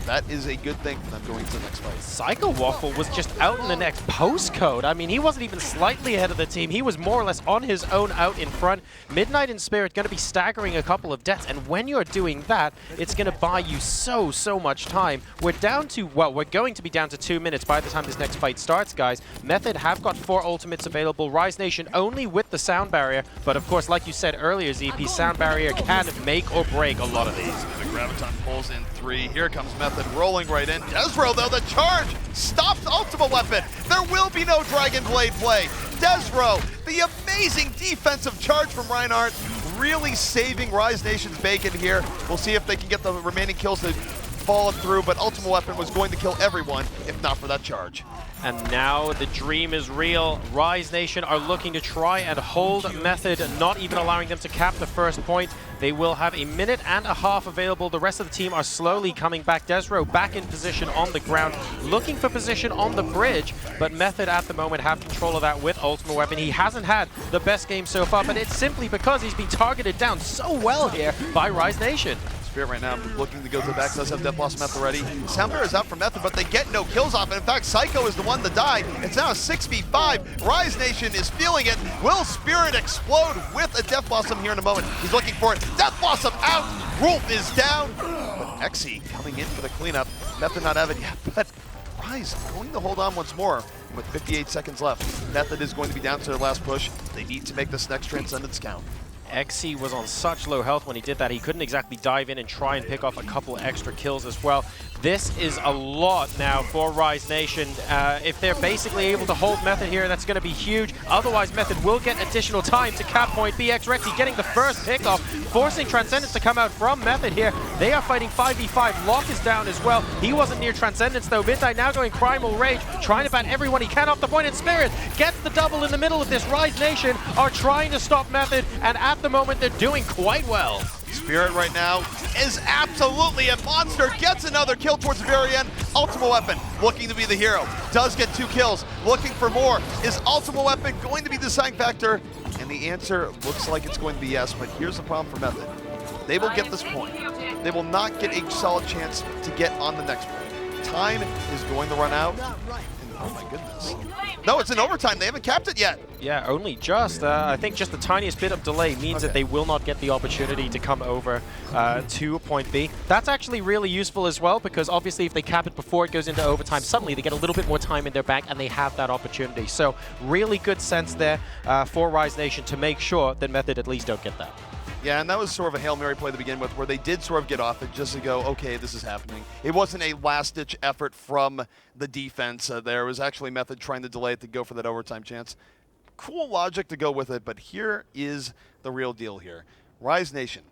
that is a good thing for them going to the next fight. Psycho Waffle was just out in the next postcode. I mean, he wasn't even slightly ahead of the team. He was more or less on his own out in front. Midnight and Spirit going to be staggering a couple of deaths, and when you're doing that, it's going to buy you so much time. We're down to, well, we're going to be down to 2 minutes by the time this next fight starts, guys. Method have got 4 ultimates available. Rise Nation only with the sound barrier, but of course, like you said earlier, ZP, sound barrier can make or break a lot of these. The Graviton pulls in 3. Here comes Method rolling right in. Desro, though, the charge stops Ultimate Weapon. There will be no Dragon Blade play. Desro, the amazing defensive charge from Reinhardt, really saving Rise Nation's bacon here. We'll see if they can get the remaining kills to followed through, but Ultimate Weapon was going to kill everyone if not for that charge. And now the dream is real. Rise Nation are looking to try and hold Method, not even allowing them to cap the first point. They will have a minute and a half available. The rest of the team are slowly coming back. Desro back in position on the ground, looking for position on the bridge, but Method at the moment have control of that with Ultimate Weapon. He hasn't had the best game so far, but it's simply because he's been targeted down so well here by Rise Nation. Spirit right now looking to go to the back, does have Death Blossom Method ready. Soundbearer is out for Method, but they get no kills off, and in fact, Psycho is the one to die. It's now a 6v5. Rise Nation is feeling it. Will Spirit explode with a Death Blossom here in a moment? He's looking for it. Death Blossom out. Wolf is down. But Exy coming in for the cleanup. Method not have it yet, but Rise going to hold on once more. With 58 seconds left, Method is going to be down to their last push. They need to make this next Transcendence count. Exy was on such low health when he did that. He couldn't exactly dive in and try and pick off a couple extra kills as well. This is a lot now for Rise Nation. If they're basically able to hold Method here, that's going to be huge. Otherwise, Method will get additional time to cap point. BX Rexy getting the first pick off, forcing Transcendence to come out from Method here. They are fighting 5v5. Lock is down as well. He wasn't near Transcendence though. Midnight now going Primal Rage, trying to ban everyone he can off the point, and Spirit gets the double in the middle of this. Rise Nation are trying to stop Method, and at the moment they're doing quite well. Spirit right now is absolutely a monster, gets another kill towards the very end. Ultimate Weapon looking to be the hero, does get 2 kills, looking for more. Is Ultimate Weapon going to be the deciding factor? And the answer looks like it's going to be yes, but here's the problem for Method. They will get this point. They will not get a solid chance to get on the next point. Time is going to run out. Oh my goodness. No, it's in overtime. They haven't capped it yet. Yeah, only just. I think just the tiniest bit of delay means that they will not get the opportunity to come over to point B. That's actually really useful as well, because obviously if they cap it before it goes into overtime, suddenly they get a little bit more time in their bank and they have that opportunity. So really good sense there for Rise Nation to make sure that Method at least don't get that. Yeah, and that was sort of a Hail Mary play to begin with, where they did sort of get off it just to go, okay, this is happening. It wasn't a last-ditch effort from the defense. There was actually Method trying to delay it to go for that overtime chance. Cool logic to go with it, but here is the real deal here. Rise Nation,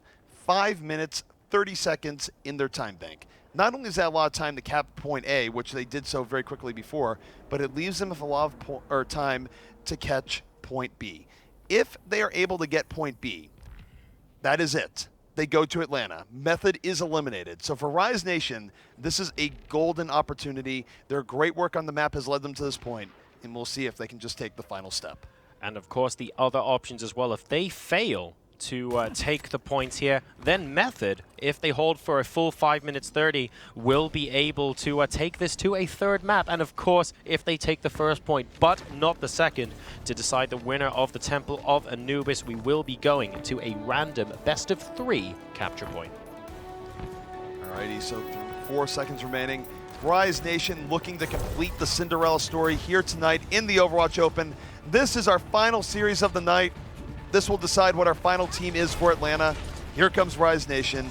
5 minutes, 30 seconds in their time bank. Not only is that a lot of time to cap point A, which they did so very quickly before, but it leaves them with a lot of time to catch point B. If they are able to get point B, that is it. They go to Atlanta. Method is eliminated. So for Rise Nation, this is a golden opportunity. Their great work on the map has led them to this point, and we'll see if they can just take the final step. And of course, the other options as well. If they fail to take the points here, then Method, if they hold for a full 5 minutes 30, will be able to take this to a third map. And of course, if they take the first point, but not the second, to decide the winner of the Temple of Anubis, we will be going to a random best of 3 capture point. Alrighty, so 4 seconds remaining. Rise Nation looking to complete the Cinderella story here tonight in the Overwatch Open. This is our final series of the night. This will decide what our final team is for Atlanta. Here comes Rise Nation.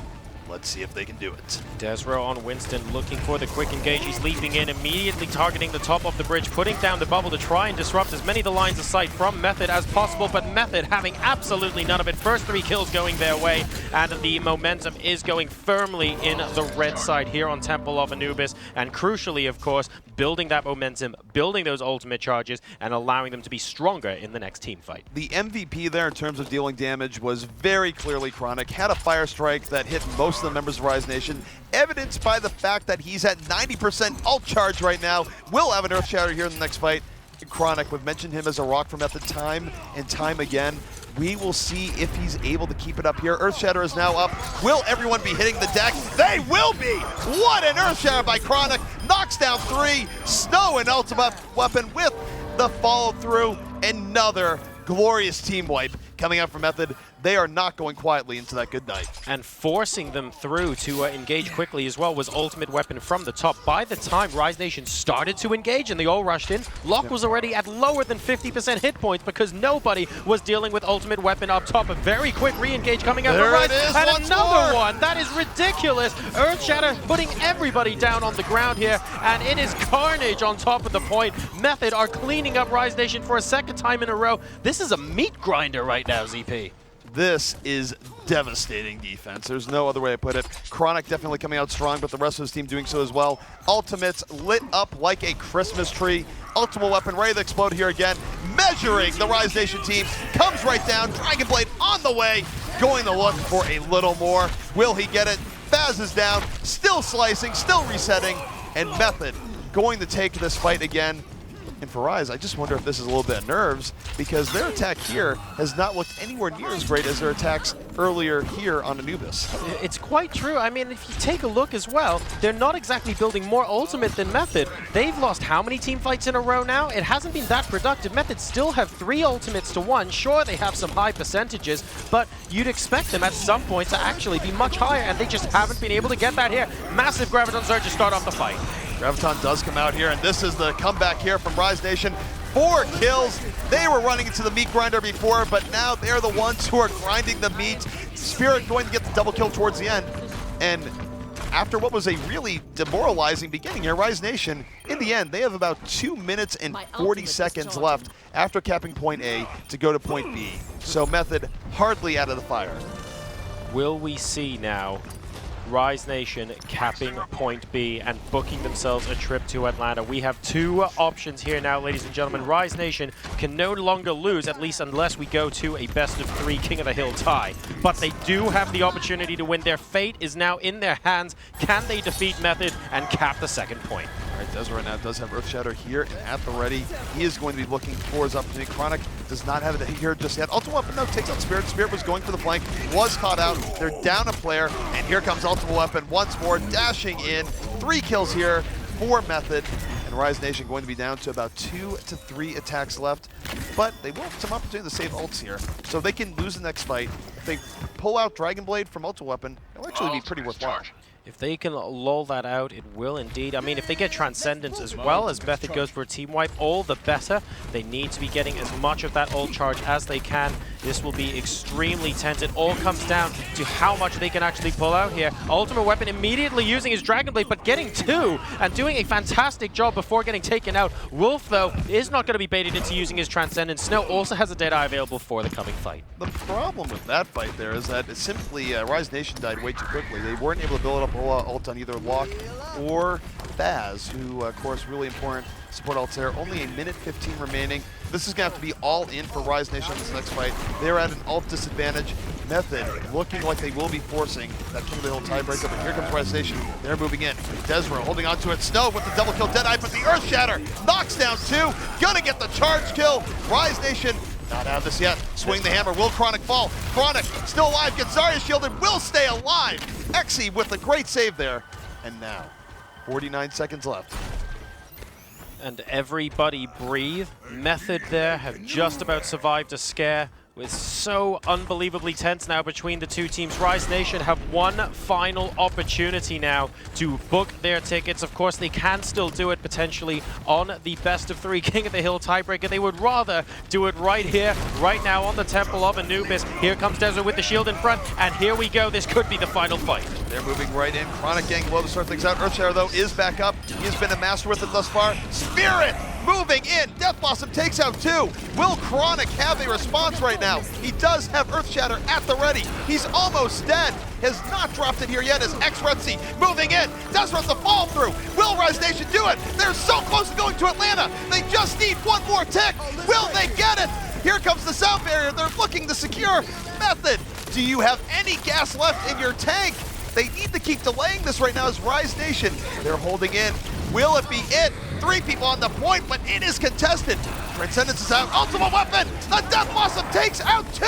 Let's see if they can do it. Desro on Winston looking for the quick engage. He's leaping in, immediately targeting the top of the bridge, putting down the bubble to try and disrupt as many of the lines of sight from Method as possible, but Method having absolutely none of it. First 3 kills going their way, and the momentum is going firmly in the red side here on Temple of Anubis, and crucially, of course, building that momentum, building those ultimate charges, and allowing them to be stronger in the next team fight. The MVP there in terms of dealing damage was very clearly Chronic. Had a fire strike that hit most of the members of Rise Nation, evidenced by the fact that he's at 90% ult charge right now. Will have an Earth Shatter here in the next fight. Chronic, we've mentioned him as a rock from Method time and time again. We will see if he's able to keep it up here. Earth Shatter is now up. Will everyone be hitting the deck? They will be! What an Earth Shatter by Chronic! Knocks down 3. Snow and Ultimate Weapon with the follow through. Another glorious team wipe coming out from Method. They are not going quietly into that good night. And forcing them through to engage quickly as well was Ultimate Weapon from the top. By the time Rise Nation started to engage and they all rushed in, Locke was already at lower than 50% hit points because nobody was dealing with Ultimate Weapon up top. A very quick re-engage coming out from Rise. And another one! That is ridiculous! Earth Shatter putting everybody down on the ground here, and it is carnage on top of the point. Method are cleaning up Rise Nation for a second time in a row. This is a meat grinder right now, ZP. This is devastating defense. There's no other way to put it. Chronic definitely coming out strong, but the rest of his team doing so as well. Ultimates lit up like a Christmas tree. Ultimate weapon ready to explode here again. Measuring the Rise Nation team. Comes right down. Dragon Blade on the way. Going to look for a little more. Will he get it? Baz is down. Still slicing. Still resetting. And Method going to take this fight again. And for Rise, I just wonder if this is a little bit of nerves, because their attack here has not looked anywhere near as great as their attacks earlier here on Anubis. It's quite true. I mean, if you take a look as well, they're not exactly building more ultimate than Method. They've lost how many team fights in a row now? It hasn't been that productive. Method still have 3 ultimates to 1. Sure, they have some high percentages, but you'd expect them at some point to actually be much higher, and they just haven't been able to get that here. Massive Graviton Surge to start off the fight. Graviton does come out here, and this is the comeback here from Rise Nation. 4 kills. They were running into the meat grinder before, but now they're the ones who are grinding the meat. Spirit going to get the double kill towards the end. And after what was a really demoralizing beginning here, Rise Nation, in the end, they have about 2 minutes and 40 seconds left after capping point A to go to point B. So Method hardly out of the fire. Will we see now Rise Nation capping point B and booking themselves a trip to Atlanta? We have 2 options here now, ladies and gentlemen. Rise Nation can no longer lose, at least unless we go to a best-of-3 King of the Hill tie. But they do have the opportunity to win. Their fate is now in their hands. Can they defeat Method and cap the second point? All right, Des right now does have Earthshatter here and at the ready. He is going to be looking for his opportunity. Chronic does not have it here just yet. Ultimate Weapon, no, takes out Spirit. Spirit was going for the flank, was caught out. They're down a player, and here comes Ultimate Weapon once more, dashing in. 3 kills here for Method. And Rise Nation going to be down to about 2 to 3 attacks left. But they will have some opportunity to save ults here. So they can lose the next fight. If they pull out Dragon Blade from Ultimate Weapon, it'll actually be pretty worthwhile. If they can lull that out, it will indeed. I mean, if they get Transcendence as well as Method goes for a team wipe, all the better. They need to be getting as much of that ult charge as they can. This will be extremely tense. It all comes down to how much they can actually pull out here. Ultimate Weapon immediately using his Dragon Blade, but getting 2 and doing a fantastic job before getting taken out. Wolf, though, is not going to be baited into using his Transcendence. Snow also has a Deadeye available for the coming fight. The problem with that fight there is that it simply Rise Nation died way too quickly. They weren't able to build up ult on either Locke or Baz, who, of course, really important support ults there. Only a minute 15 remaining. This is going to have to be all in for Rise Nation in this next fight. They're at an ult disadvantage. Method looking like they will be forcing that King of the Hill tiebreaker, but here comes Rise Nation. They're moving in. Desro holding on to it. Snow with the double kill. Deadeye, but the Earth Shatter knocks down 2. Gonna get the charge kill. Rise Nation not out of this yet. Swing the hammer. Will Chronic fall? Chronic still alive. Gets Zarya shielded. Will stay alive. Exy with a great save there. And now, 49 seconds left. And everybody breathe. Method there have just about survived a scare. It's so unbelievably tense now between the 2 teams. Rise Nation have one final opportunity now to book their tickets. Of course, they can still do it potentially on the best-of-3 King of the Hill tiebreaker. They would rather do it right here, right now on the Temple of Anubis. Here comes Desert with the shield in front, and here we go. This could be the final fight. They're moving right in. Chronic getting low to start things out. Earthshatter, though, is back up. He has been a master with it thus far. Spirit moving in. Death Blossom takes out 2. Will Chronic have a response right now? He does have Earthshatter at the ready. He's almost dead. Has not dropped it here yet as X-Retzy moving in. Does run the fall through. Will Rise Nation do it? They're so close to going to Atlanta. They just need 1 more tick. Will they get it? Here comes the sound barrier. They're looking to secure. Method, do you have any gas left in your tank? They need to keep delaying this right now as Rise Nation. They're holding in. Will it be it? 3 people on the point, but it is contested. Transcendence is out. Ultimate Weapon. The Death Blossom takes out 2.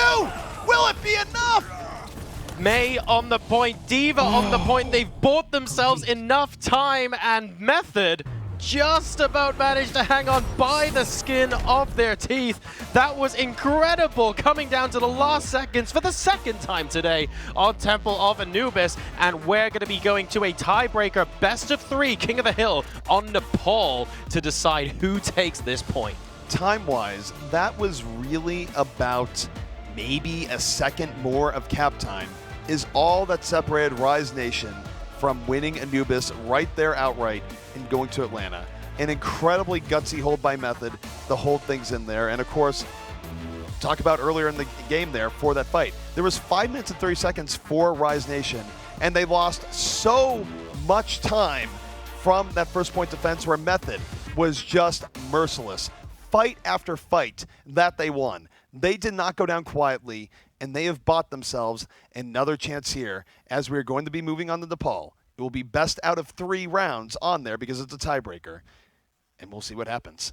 Will it be enough? May on the point, Diva on the point. They've bought themselves enough time, and Method just about managed to hang on by the skin of their teeth. That was incredible, coming down to the last seconds for the 2nd time today on Temple of Anubis. And we're going to be going to a tiebreaker best-of-3 King of the Hill on Nepal to decide who takes this point. Time-wise, that was really about maybe a second more of cap time is all that separated Rise Nation from winning Anubis right there outright and going to Atlanta. An incredibly gutsy hold by Method. The whole thing's in there. And of course, talk about earlier in the game there for that fight. There was 5 minutes and 30 seconds for Rise Nation, and they lost so much time from that first point defense where Method was just merciless. Fight after fight that they won. They did not go down quietly, and they have bought themselves another chance here as we're going to be moving on to Nepal. It will be best out of 3 rounds on there because it's a tiebreaker, and we'll see what happens.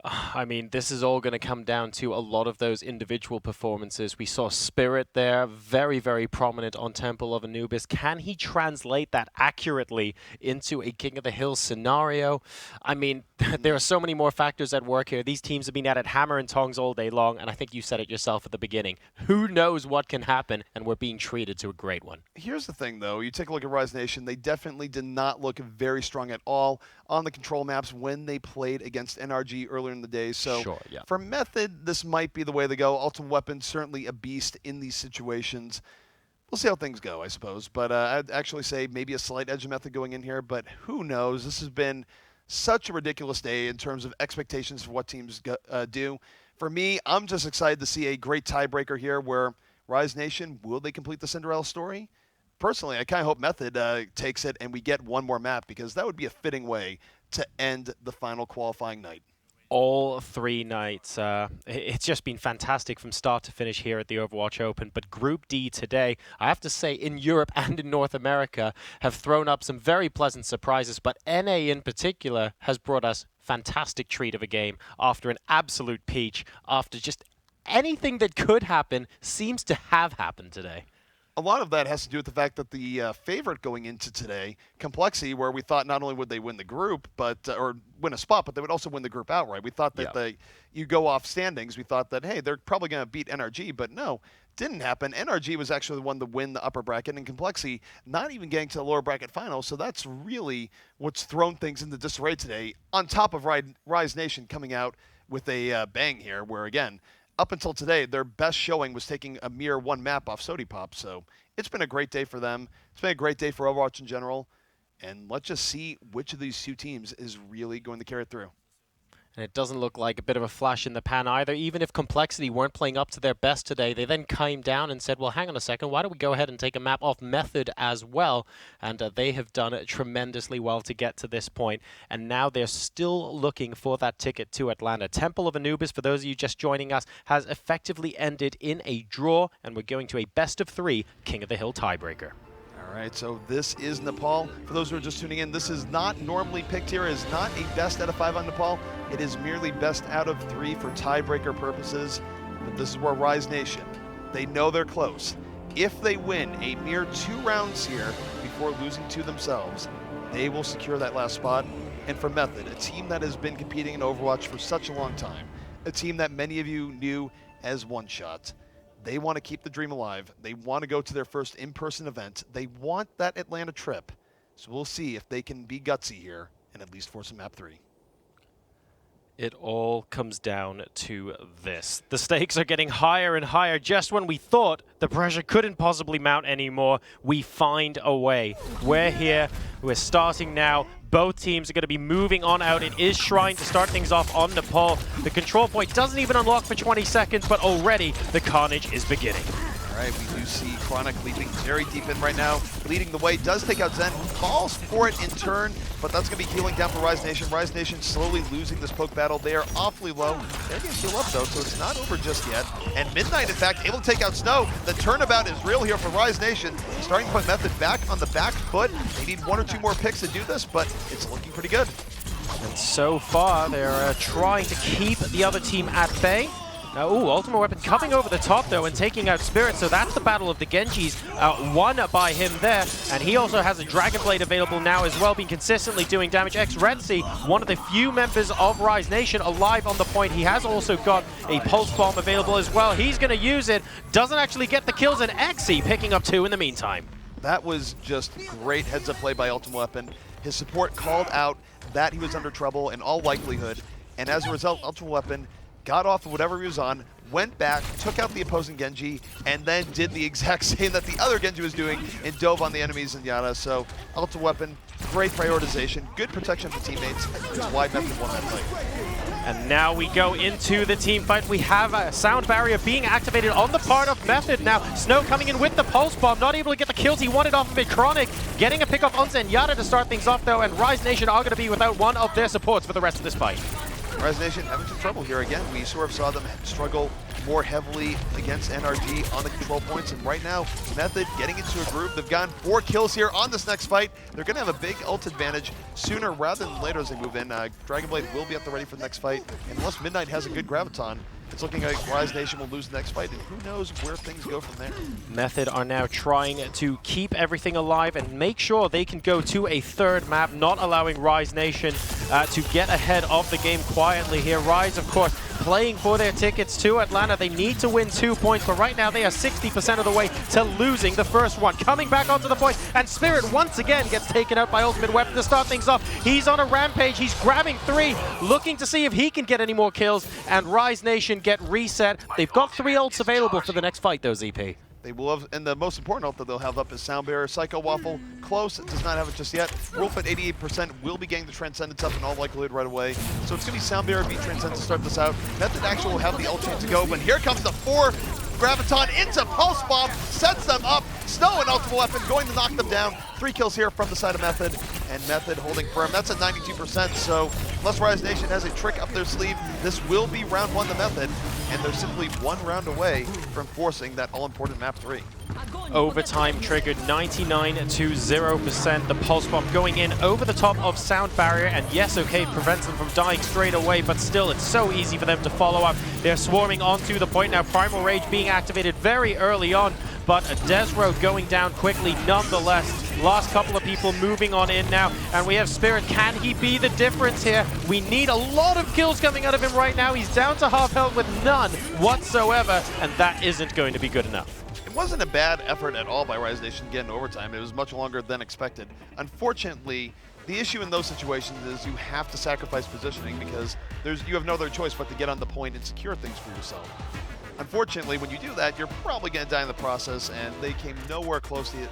I mean, this is all going to come down to a lot of those individual performances. We saw Spirit there, very, very prominent on Temple of Anubis. Can he translate that accurately into a King of the Hill scenario? I mean, there are so many more factors at work here. These teams have been at it hammer and tongs all day long, and I think you said it yourself at the beginning. Who knows what can happen, and we're being treated to a great one. Here's the thing, though. You take a look at Rise Nation, they definitely did not look very strong at all on the control maps when they played against NRG earlier in the day. So sure, yeah. For Method, this might be the way to go. Ultimate Weapon, certainly a beast in these situations. We'll see how things go, I suppose. But I'd actually say maybe a slight edge of Method going in here, but who knows? This has been such a ridiculous day in terms of expectations for what teams do. For me, I'm just excited to see a great tiebreaker here where Rise Nation, will they complete the Cinderella story? Personally, I kind of hope Method takes it and we get one more map, because that would be a fitting way to end the final qualifying night. All 3 nights. It's just been fantastic from start to finish here at the Overwatch Open. But Group D today, I have to say, in Europe and in North America, have thrown up some very pleasant surprises. But NA in particular has brought us fantastic treat of a game after an absolute peach, after just anything that could happen seems to have happened today. A lot of that has to do with the fact that the favorite going into today, Complexity, where we thought not only would they win the group, but or win a spot, but they would also win the group outright. We thought that you go off standings. We thought that, hey, they're probably going to beat NRG, but no, didn't happen. NRG was actually the one to win the upper bracket, and Complexity not even getting to the lower bracket final. So that's really what's thrown things into disarray today, on top of Rise Nation coming out with a bang here, where, again, up until today, their best showing was taking a mere 1 map off Sody Pop. So it's been a great day for them. It's been a great day for Overwatch in general. And let's just see which of these 2 teams is really going to carry it through. And it doesn't look like a bit of a flash in the pan either. Even if Complexity weren't playing up to their best today, they then came down and said, well, hang on a second, why don't we go ahead and take a map off Method as well? And they have done it tremendously well to get to this point. And now they're still looking for that ticket to Atlanta. Temple of Anubis, for those of you just joining us, has effectively ended in a draw, and we're going to a best of 3 King of the Hill tiebreaker. All right, so this is Nepal. For those who are just tuning in, this is not normally picked here. It is not a best out of 5 on Nepal. It is merely best out of 3 for tiebreaker purposes. But this is where Rise Nation, they know they're close. If they win a mere 2 rounds here before losing to themselves, they will secure that last spot. And for Method, a team that has been competing in Overwatch for such a long time, a team that many of you knew as One Shot, they want to keep the dream alive. They want to go to their first in-person event. They want that Atlanta trip. So we'll see if they can be gutsy here and at least force a map 3. It all comes down to this. The stakes are getting higher and higher. Just when we thought the pressure couldn't possibly mount anymore, we find a way. We're here. We're starting now. Both teams are going to be moving on out. It is Shrine to start things off on Nepal. The control point doesn't even unlock for 20 seconds, but already the carnage is beginning. All right, we do see Chronic leaping very deep in right now, leading the way, does take out Zen, falls for it in turn, but that's going to be healing down for Rise Nation. Rise Nation slowly losing this poke battle. They are awfully low. They're going to heal up, though, so it's not over just yet. And Midnight, in fact, able to take out Snow. The turnabout is real here for Rise Nation. Starting to put Method back on the back foot. They need 1 or 2 more picks to do this, but it's looking pretty good. And so far, they're trying to keep the other team at bay. Now, Ultimate Weapon coming over the top, though, and taking out Spirit, so that's the battle of the Genjis. Won by him there, and he also has a Dragon Blade available now as well, being consistently doing damage. Red Sea, one of the few members of Rise Nation alive on the point. He has also got a Pulse Bomb available as well. He's going to use it, doesn't actually get the kills, and Exy picking up 2 in the meantime. That was just great heads-up play by Ultimate Weapon. His support called out that he was under trouble in all likelihood, and as a result, Ultimate Weapon got off of whatever he was on, went back, took out the opposing Genji, and then did the exact same that the other Genji was doing and dove on the enemies in Yada. So, Ultimate Weapon, great prioritization, good protection of the teammates. That's why Method won that fight. And now we go into the team fight. We have a sound barrier being activated on the part of Method. Now, Snow coming in with the pulse bomb, not able to get the kills he wanted off of it. Chronic getting a pick off on Zenyatta to start things off, though, and Rise Nation are going to be without one of their supports for the rest of this fight. Rise Nation having some trouble here again. We sort of saw them struggle more heavily against NRG on the control points, and right now, Method getting into a groove. They've gotten 4 kills here on this next fight. They're going to have a big ult advantage sooner rather than later as they move in. Dragonblade will be at the ready for the next fight, and unless Midnight has a good graviton, it's looking like Rise Nation will lose the next fight, and who knows where things go from there. Method are now trying to keep everything alive and make sure they can go to a third map, not allowing Rise Nation to get ahead of the game quietly here. Rise, of course, playing for their tickets to Atlanta. They need to win 2 points, but right now they are 60% of the way to losing the first one. Coming back onto the point, and Spirit once again gets taken out by Ultimate Weapon to start things off. He's on a rampage. He's grabbing 3, looking to see if he can get any more kills, and Rise Nation get reset. They've got 3 ults available for the next fight, though, ZP. They will have, and the most important ult that they'll have up is Sound Barrier. Psycho Waffle, close, does not have it just yet. Wolf at 88% will be getting the Transcendence up in all likelihood right away. So it's going to be Sound Barrier v Transcendence to start this out. Method actually will have the ult chance to go, but here comes the 4 Graviton into Pulse Bomb, sets them up. Snow and Ultimate Weapon going to knock them down. 3 kills here from the side of Method, and Method holding firm. That's at 92%, so unless Rise Nation has a trick up their sleeve, this will be round 1 to Method, and they're simply 1 round away from forcing that all-important map 3. Overtime triggered 99 to 0%. The pulse bomb going in over the top of Sound Barrier, and yes, okay, prevents them from dying straight away, but still, it's so easy for them to follow up. They're swarming onto the point now. Primal Rage being activated very early on, but Desro going down quickly nonetheless. Last couple of people moving on in now, and we have Spirit. Can he be the difference here? We need a lot of kills coming out of him right now. He's down to half health with none whatsoever, and that isn't going to be good enough. It wasn't a bad effort at all by Rise Nation getting overtime. It was much longer than expected. Unfortunately, the issue in those situations is you have to sacrifice positioning because you have no other choice but to get on the point and secure things for yourself. Unfortunately, when you do that, you're probably going to die in the process, and they came nowhere close to it,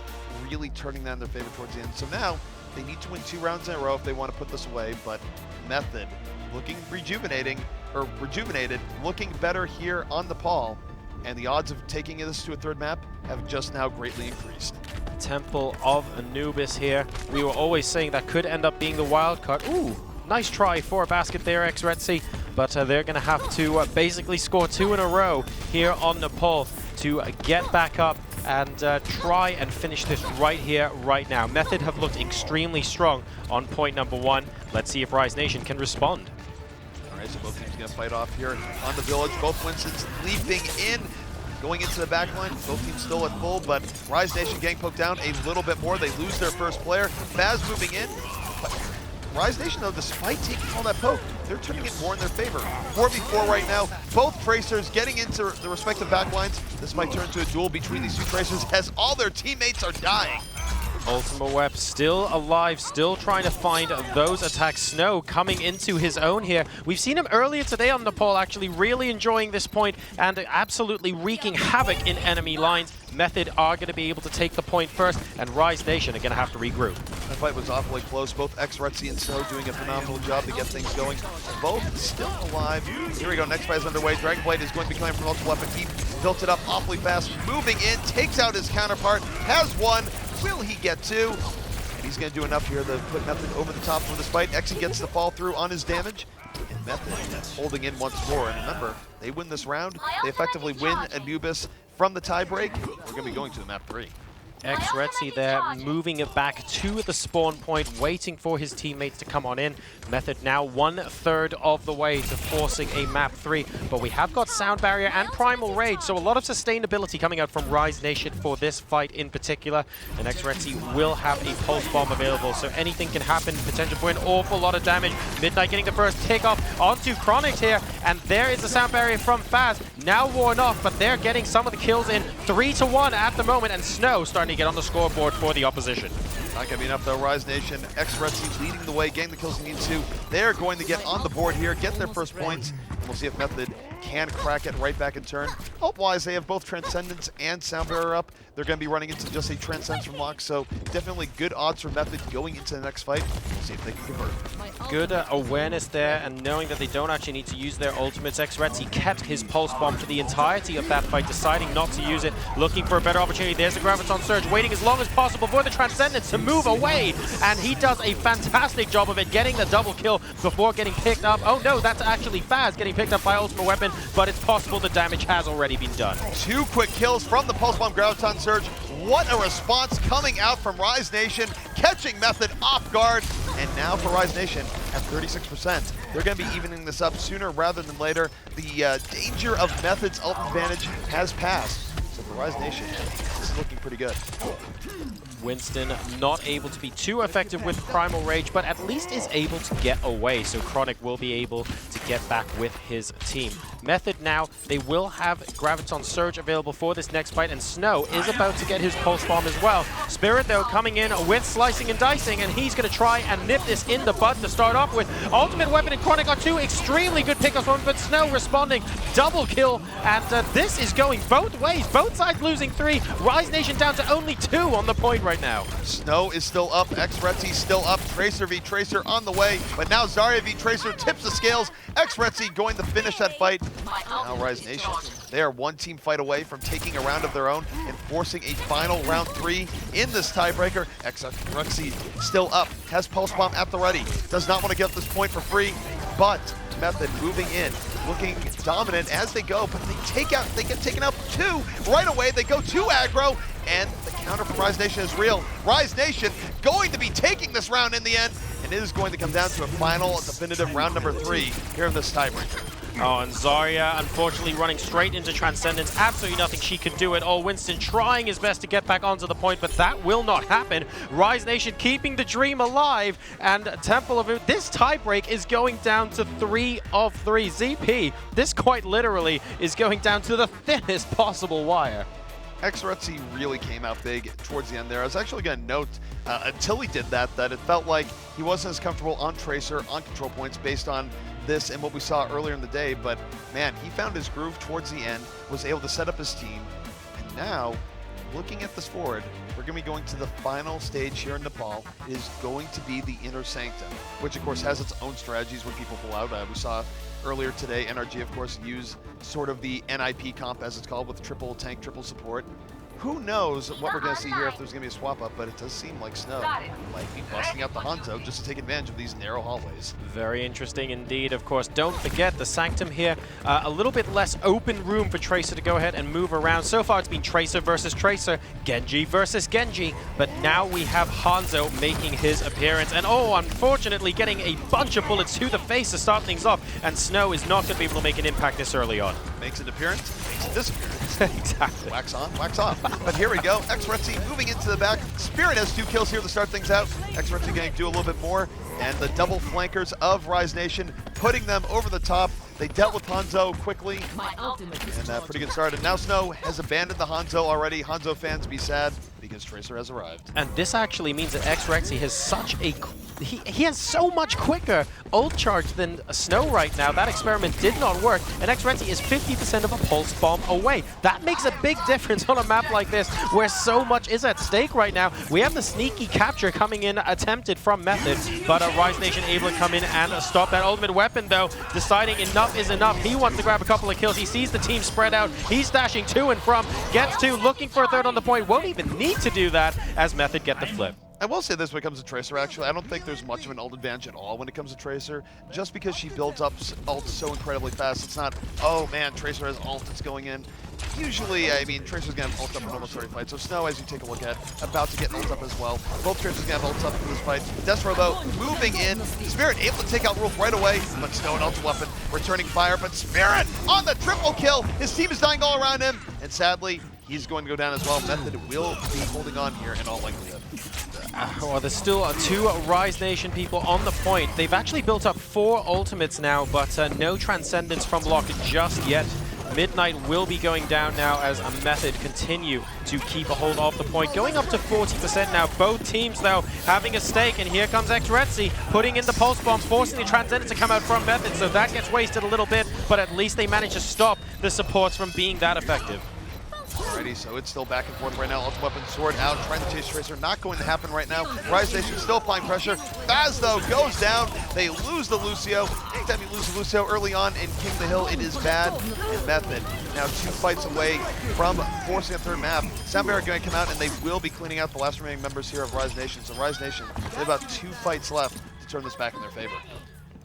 really turning that in their favor towards the end. So now, they need to win 2 rounds in a row if they want to put this away, but Method looking rejuvenated, looking better here on the Paul, and the odds of taking this to a third map have just now greatly increased. Temple of Anubis here. We were always saying that could end up being the wild card. Ooh, nice try for a basket there, X-Retzy, but they're going to have to basically score 2 in a row here on Nepal to get back up and try and finish this right here, right now. Method have looked extremely strong on point number 1. Let's see if Rise Nation can respond. So both teams going to fight off here on the village. Both Winston's leaping in, going into the back line. Both teams still at full, but Rise Nation getting poked down a little bit more. They lose their first player. Baz moving in. But Rise Nation, though, despite taking all that poke, they're turning it more in their favor. 4v4 right now. Both Tracers getting into the respective back lines. This might turn into a duel between these 2 Tracers as all their teammates are dying. Ultimate Web still alive, still trying to find those attacks. Snow coming into his own here. We've seen him earlier today on Nepal, actually really enjoying this point and absolutely wreaking havoc in enemy lines. Method are going to be able to take the point first, and Rise Nation are going to have to regroup. That fight was awfully close. Both X-Retzy and Snow doing a phenomenal job to get things going. Both still alive. Here we go, next fight is underway. Dragonblade is going to be coming from Ultimate Weapon. He built it up awfully fast, moving in, takes out his counterpart, has 1. Will he get 2? And he's going to do enough here to put Method over the top for this fight. Exy gets the fall through on his damage. And Method holding in once more. And remember, they win this round. They effectively win Anubis from the tiebreak. We're going to be going to the map 3. X-Retzy there, moving it back to the spawn point, waiting for his teammates to come on in. Method now 1/3 of the way to forcing a map 3, but we have got Sound Barrier and Primal Rage, so a lot of sustainability coming out from Rise Nation for this fight in particular. And X-Retzy will have a Pulse Bomb available, so anything can happen, potential for an awful lot of damage. Midnight getting the first kickoff onto Chronic here, and there is the Sound Barrier from Faz, now worn off, but they're getting some of the kills in. 3-1 at the moment, and Snow starting to get on the scoreboard for the opposition. Not going to be enough though. Rise Nation, X-Retzy leading the way, getting the kills they need to. They're going to get on the board here, get their first points, and we'll see if Method can crack it right back in turn. Hope-wise, they have both Transcendence and Sound Barrier up. They're going to be running into just a Transcendence from Lock, so definitely good odds for Method going into the next fight. We'll see if they can convert. Good awareness there, and knowing that they don't actually need to use their ultimates. xRETZY kept his pulse bomb for the entirety of that fight, deciding not to use it, looking for a better opportunity. There's the Graviton Surge, waiting as long as possible for the Transcendence to move away, and he does a fantastic job of it, getting the double kill before getting picked up. Oh no, that's actually Faz getting picked up by Ultimate Weapon, but it's possible the damage has already been done. 2 quick kills from the Pulse Bomb Graviton Surge. What a response coming out from Rise Nation, catching Method off guard. And now for Rise Nation at 36%. They're going to be evening this up sooner rather than later. The danger of Method's ult advantage has passed. So for Rise Nation, this is looking pretty good. Winston not able to be too effective with Primal Rage, but at least is able to get away, so Chronic will be able to get back with his team. Method now, they will have Graviton Surge available for this next fight, and Snow is about to get his Pulse Bomb as well. Spirit, though, coming in with Slicing and Dicing, and he's going to try and nip this in the bud to start off with. Ultimate Weapon and Chronic are 2 extremely good pickups, but Snow responding, double kill, and this is going both ways. Both sides losing 3. Rise Nation down to only 2 on the point right now. Snow is still up, xRETZY still up, Tracer v Tracer on the way, but now Zarya v Tracer tips the scales. xRETZY going to finish that fight. Now Rise Nation, they are 1 team fight away from taking a round of their own and forcing a final round 3 in this tiebreaker. xRETZY still up, has Pulse Bomb at the ready, does not want to give up this point for free, but Method moving in, looking dominant as they go, but they get taken out 2 right away. They go 2 aggro, and the counter from Rise Nation is real. Rise Nation going to be taking this round in the end, and it is going to come down to a final definitive round number 3 here in this tiebreaker. Oh, and Zarya, unfortunately, running straight into Transcendence. Absolutely nothing she could do at all. Winston trying his best to get back onto the point, but that will not happen. Rise Nation keeping the dream alive, and Temple of It. This tiebreak is going down to 3 of 3. ZP, this quite literally is going down to the thinnest possible wire. xRETZY really came out big towards the end there. I was actually going to note, until he did that it felt like he wasn't as comfortable on Tracer, on control points, based on this and what we saw earlier in the day, but man, he found his groove towards the end, was able to set up his team, and now, looking at this forward, we're going to be going to the final stage here in Nepal. It is going to be the Inner Sanctum, which of course has its own strategies when people pull out. We saw earlier today, NRG of course use sort of the NIP comp as it's called, with triple tank, triple support. Who knows what we're going to see here if there's going to be a swap up, but it does seem like Snow might be busting out the Hanzo just to take advantage of these narrow hallways. Very interesting indeed, of course. Don't forget the Sanctum here, a little bit less open room for Tracer to go ahead and move around. So far it's been Tracer versus Tracer, Genji versus Genji, but now we have Hanzo making his appearance. And oh, unfortunately getting a bunch of bullets to the face to start things off, and Snow is not going to be able to make an impact this early on. Makes an appearance, makes a disappearance. Exactly. Wax on, wax off. But here we go, xRETZY moving into the back. Spirit has 2 kills here to start things out. xRETZY going to do a little bit more, and the double flankers of Rise Nation putting them over the top. They dealt with Hanzo quickly, and pretty good start. And now Snow has abandoned the Hanzo already. Hanzo fans, be sad, because Tracer has arrived. And this actually means that xRETZY has such a... He has so much quicker ult charge than Snow right now. That experiment did not work, and xRETZY is 50% of a Pulse Bomb away. That makes a big difference on a map like this, where so much is at stake right now. We have the sneaky capture coming in, attempted from Method, but Rise Nation able to come in and stop that. Ultimate Weapon, though, deciding enough is enough. He wants to grab a couple of kills. He sees the team spread out. He's dashing to and from, gets 2, looking for a 3rd on the point. Won't even need to do that as Method get the flip. I will say this when it comes to Tracer, actually. I don't think there's much of an ult advantage at all when it comes to Tracer. Just because she builds up ult so incredibly fast, it's not, oh man, Tracer has ult that's going in. Usually, I mean, Tracer's going to have ult up in almost every fight. So Snow, as you take a look at, about to get ult up as well. Both Tracers going to have ult up in this fight. Destro, though, moving in. Spirit able to take out Wolf right away, but Snow an ultra weapon, returning fire. But Spirit on the triple kill. His team is dying all around him, and sadly, he's going to go down as well. Method will be holding on here in all likelihood. Well, there's still 2 Rise Nation people on the point. They've actually built up 4 ultimates now, but no Transcendence from Block just yet. Midnight will be going down now as a Method continue to keep a hold of the point. Going up to 40% now. Both teams, though, having a stake. And here comes xRETZY putting in the Pulse Bomb, forcing the Transcendence to come out from Method. So that gets wasted a little bit, but at least they manage to stop the supports from being that effective. All already, so it's still back and forth right now. Ultimate Weapon sword out, trying to chase Tracer, not going to happen right now. Rise Nation still applying pressure. Faz, though, goes down. They lose the Lucio. Anytime you lose the Lucio early on in King of the Hill, it is bad. And Method now 2 fights away from forcing a third map. Soundbear are going to come out, and they will be cleaning out the last remaining members here of Rise Nation. So Rise Nation, they have about 2 fights left to turn this back in their favor.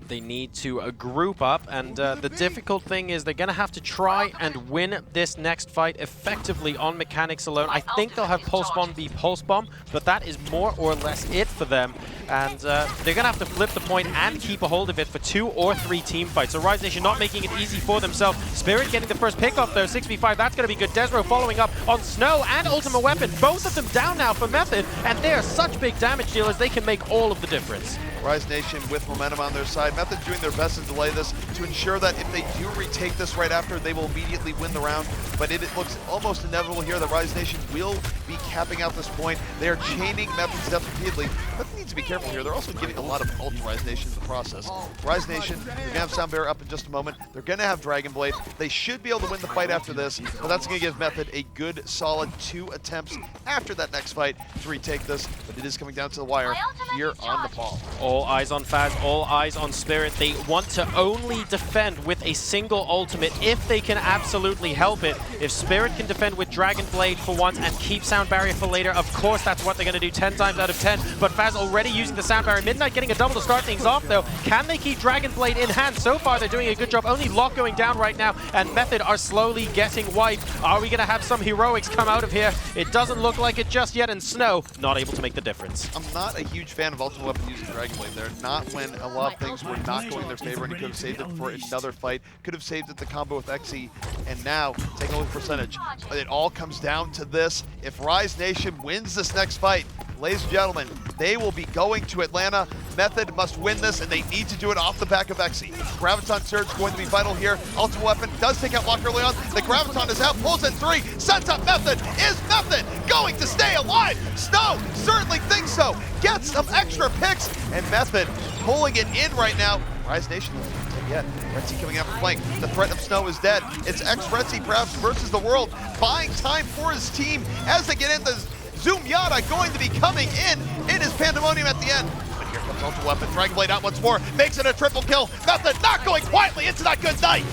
They need to group up, and the difficult thing is they're going to have to try and win this next fight effectively on mechanics alone. I think they'll have Pulse Bomb be Pulse Bomb, but that is more or less it for them. And they're going to have to flip the point and keep a hold of it for 2 or 3 team fights. So Rise Nation not making it easy for themselves. Spirit getting the first pick off though, 6v5, that's going to be good. Desro following up on Snow and Ultimate Weapon. Both of them down now for Method, and they are such big damage dealers, they can make all of the difference. Rise Nation with momentum on their side. Method doing their best to delay this to ensure that if they do retake this right after, they will immediately win the round. But it looks almost inevitable here that Rise Nation will be capping out this point. They are chaining Method steps repeatedly. Method needs to be careful here. They're also giving a lot of ult to Rise Nation in the process. Rise Nation, they're going to have Soundbearer up in just a moment. They're going to have Dragon Blade. They should be able to win the fight after this, but that's going to give Method a good, solid 2 attempts after that next fight to retake this. But it is coming down to the wire here on Nepal. All eyes on Faz, all eyes on Spirit. They want to only defend with a single ultimate if they can absolutely help it. If Spirit can defend with Dragon Blade for once and keep Sound Barrier for later, of course that's what they're going to do 10 times out of 10. But Faz already using the Sound Barrier. Midnight getting a double to start things off though. Can they keep Dragon Blade in hand? So far they're doing a good job. Only Lock going down right now, and Method are slowly getting wiped. Are we going to have some heroics come out of here? It doesn't look like it just yet, and Snow not able to make the difference. I'm not a huge fan of Ultimate Weapon using Dragon Blade there. Not when a lot of things were not going in their favor, and he could have saved it for another fight. Could have saved it the combo with Xe, and now taking a look at percentage. It all comes down to this. If Rise Nation wins this next fight, ladies and gentlemen, they will be going to Atlanta. Method must win this, and they need to do it off the back of Xe. Graviton Surge going to be vital here. Ultimate Weapon does take out Lock early on. The Graviton is out, pulls in 3, sets up Method. Is Method going to stay alive? Snow certainly thinks so. Gets some extra picks, and Method pulling it in right now. Rise Nation doesn't yet. Retzi coming out from flank. The threat of Snow is dead. It's Retzi perhaps versus the world, buying time for his team as they get in. The Zoom Yada going to be coming in. It is pandemonium at the end. But here comes Ultimate Weapon. Dragon Blade out once more. Makes it a triple kill. Method not going quietly into that good night.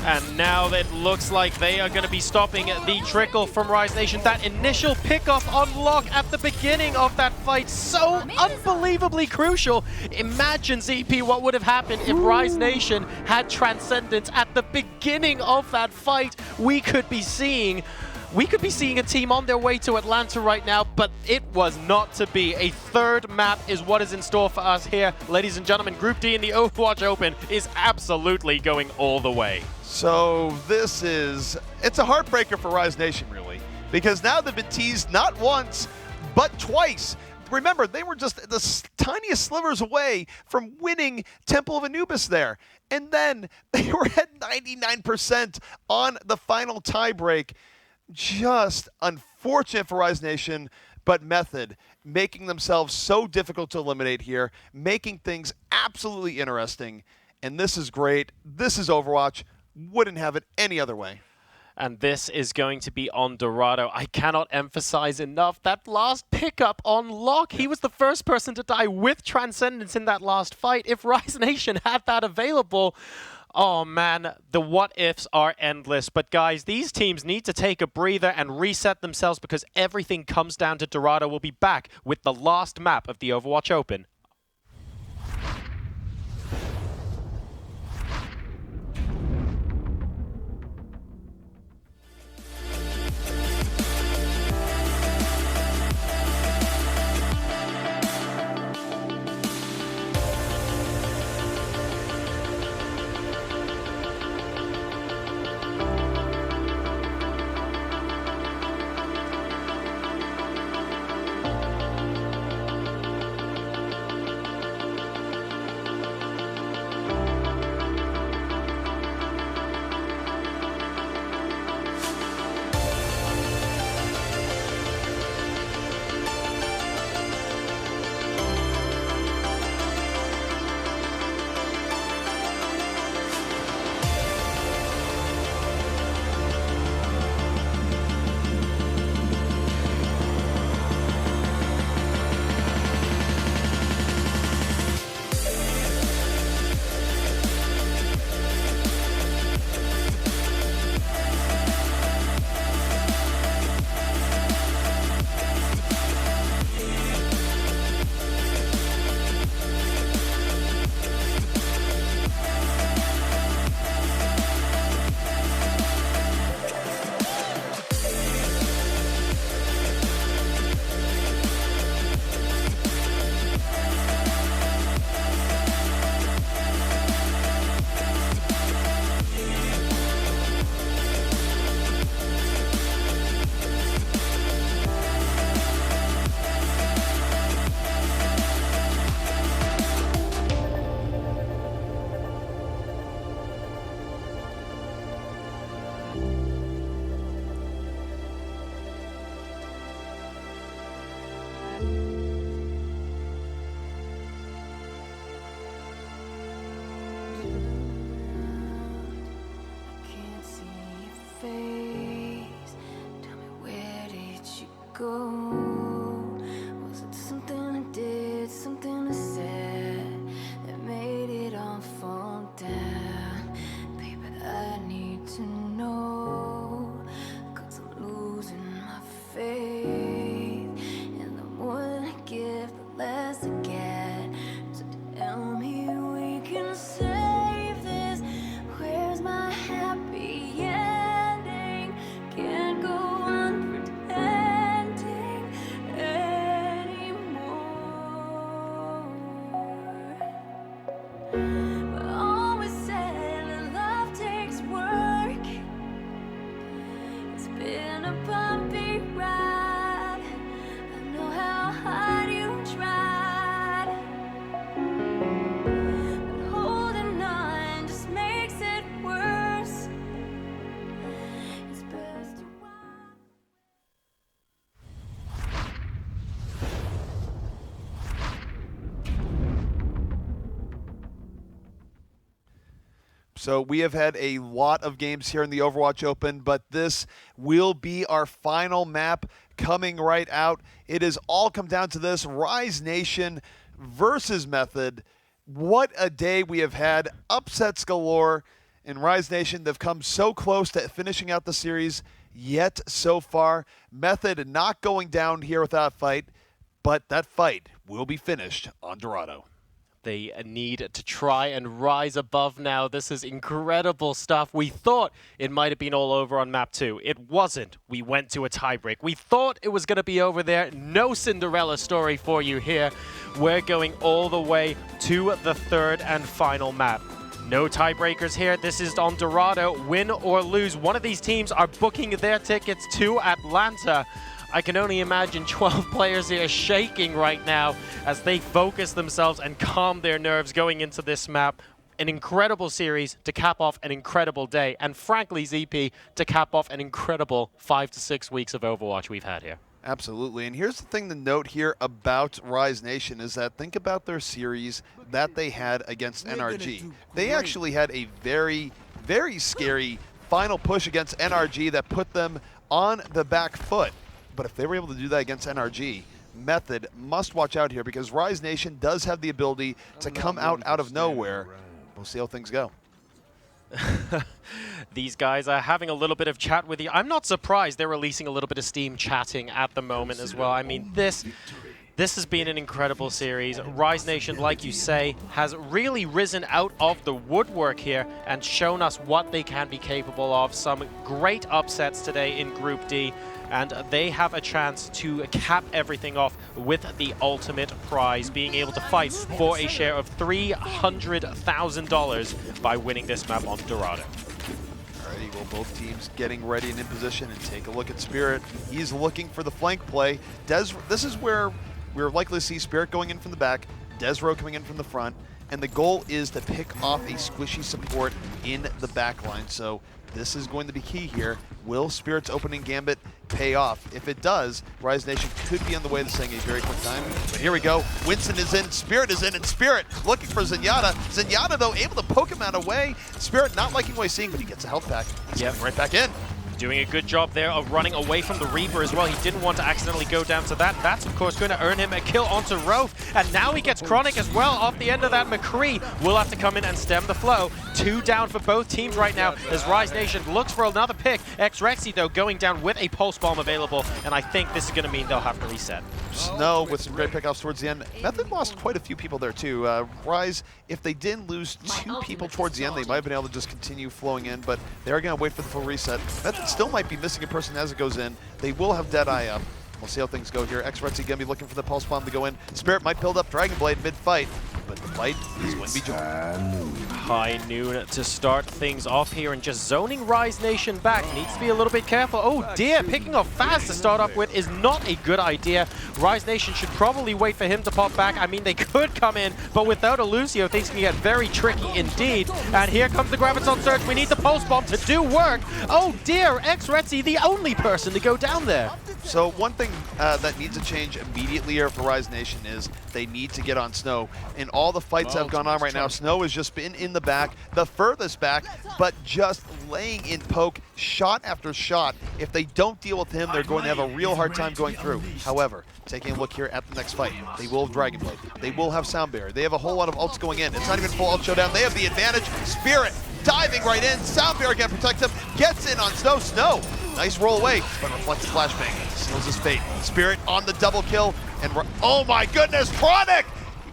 And now it looks like they are going to be stopping the trickle from Rise Nation. That initial pickoff on Lock at the beginning of that fight, so unbelievably crucial. Imagine, ZP, what would have happened if Rise Nation had Transcendence at the beginning of that fight. We could be seeing a team on their way to Atlanta right now, but it was not to be. A third map is what is in store for us here. Ladies and gentlemen, Group D in the Overwatch Open is absolutely going all the way. So it's a heartbreaker for Rise Nation, really, because now they've been teased not once, but twice. Remember, they were just the tiniest slivers away from winning Temple of Anubis there. And then they were at 99% on the final tiebreak. Just unfortunate for Rise Nation, but Method making themselves so difficult to eliminate here, making things absolutely interesting. And this is great. This is Overwatch. Wouldn't have it any other way. And this is going to be on Dorado. I cannot emphasize enough that last pickup on Lock. He was the first person to die with Transcendence in that last fight. If Rise Nation had that available, oh man, the what-ifs are endless. But guys, these teams need to take a breather and reset themselves because everything comes down to Dorado. We'll be back with the last map of the Overwatch Open. go? Was it something I did, something I said that made it all fall down? Baby, I need to know, 'cause I'm losing my faith. And the more that I give, the less I get. So tell me we can save this. Where's my happy ending? Can't go on pretending anymore. But always said that love takes work. It's been a bumpy ride. I know how hard you tried. But holding on just makes it worse. It's best to walk. So we have had a lot of games here in the Overwatch Open, but this will be our final map coming right out. It has all come down to this: Rise Nation versus Method. What a day we have had. Upsets galore in Rise Nation. They've come so close to finishing out the series, yet so far. Method not going down here without a fight, but that fight will be finished on Dorado. They need to try and rise above now. This is incredible stuff. We thought it might have been all over on map 2. It wasn't. We went to a tiebreak. We thought it was going to be over there. No Cinderella story for you here. We're going all the way to the third and final map. No tiebreakers here. This is on Dorado. Win or lose. One of these teams are booking their tickets to Atlanta. I can only imagine 12 players here shaking right now as they focus themselves and calm their nerves going into this map. An incredible series to cap off an incredible day. And frankly, ZP, to cap off an incredible 5 to 6 weeks of Overwatch we've had here. Absolutely. And here's the thing to note here about Rise Nation is that think about their series that they had against NRG. They actually had a very, very scary final push against NRG that put them on the back foot. But if they were able to do that against NRG, Method must watch out here because Rise Nation does have the ability to come out of nowhere. We'll see how things go. These guys are having a little bit of chat with you. I'm not surprised they're releasing a little bit of steam chatting at the moment as well. I mean, this has been an incredible series. Rise Nation, like you say, has really risen out of the woodwork here and shown us what they can be capable of. Some great upsets today in Group D. And they have a chance to cap everything off with the ultimate prize, being able to fight for a share of $300,000 by winning this map on Dorado. Alrighty, well, both teams getting ready and in position, and take a look at Spirit. He's looking for the flank play. This is where we're likely to see Spirit going in from the back, Desro coming in from the front, and the goal is to pick off a squishy support in the back line. So this is going to be key here. Will Spirit's opening gambit pay off? If it does, Rise Nation could be on the way to saying a very quick time. But here we go. Winston is in, Spirit is in, and Spirit looking for Zenyatta. Zenyatta, though, able to poke him out of the way. Spirit not liking what he's seeing, but he gets a health pack. He's right back in. Doing a good job there of running away from the Reaper as well. He didn't want to accidentally go down to that. That's, of course, going to earn him a kill onto Rofe. And now he gets Chronic as well off the end of that. McCree will have to come in and stem the flow. 2 down for both teams right now as Rise Nation looks for another pick. X-Rexy, though, going down with a Pulse Bomb available. And I think this is going to mean they'll have to reset. Snow with some great pickoffs towards the end. Method lost quite a few people there, too. Rise, if they didn't lose 2 people towards the end, they might have been able to just continue flowing in. But they're going to wait for the full reset. Method still might be missing a person as it goes in. They will have Deadeye up. We'll see how things go here. X-Rexy going to be looking for the Pulse Bomb to go in. Spirit might build up Dragon Blade mid-fight, but the fight is going to be joined. High noon to start things off here, and just zoning Rise Nation back. Needs to be a little bit careful. Oh dear, picking off fast to start off with is not a good idea. Rise Nation should probably wait for him to pop back. I mean, they could come in, but without a Lucio, things can get very tricky indeed. And here comes the Graviton Surge. We need the Pulse Bomb to do work. Oh dear, X-Rexy, the only person to go down there. So one thing that needs to change immediately here for Rise Nation is they need to get on Snow. In all the fights that have gone on right now, Snow has just been in the back, the furthest back, but just laying in poke. shot after shot. If they don't deal with him, they're going to have a real hard time going through. However, taking a look here at the next fight, they will have Dragon Blade. They will have Sound Barrier. They have a whole lot of ults going in. It's not even full ult showdown. They have the advantage. Spirit diving right in. Sound Barrier can protect him. Gets in on Snow. Snow, nice roll away, but reflected flashbang. Seals his fate. Spirit on the double kill. And oh my goodness, Chronic!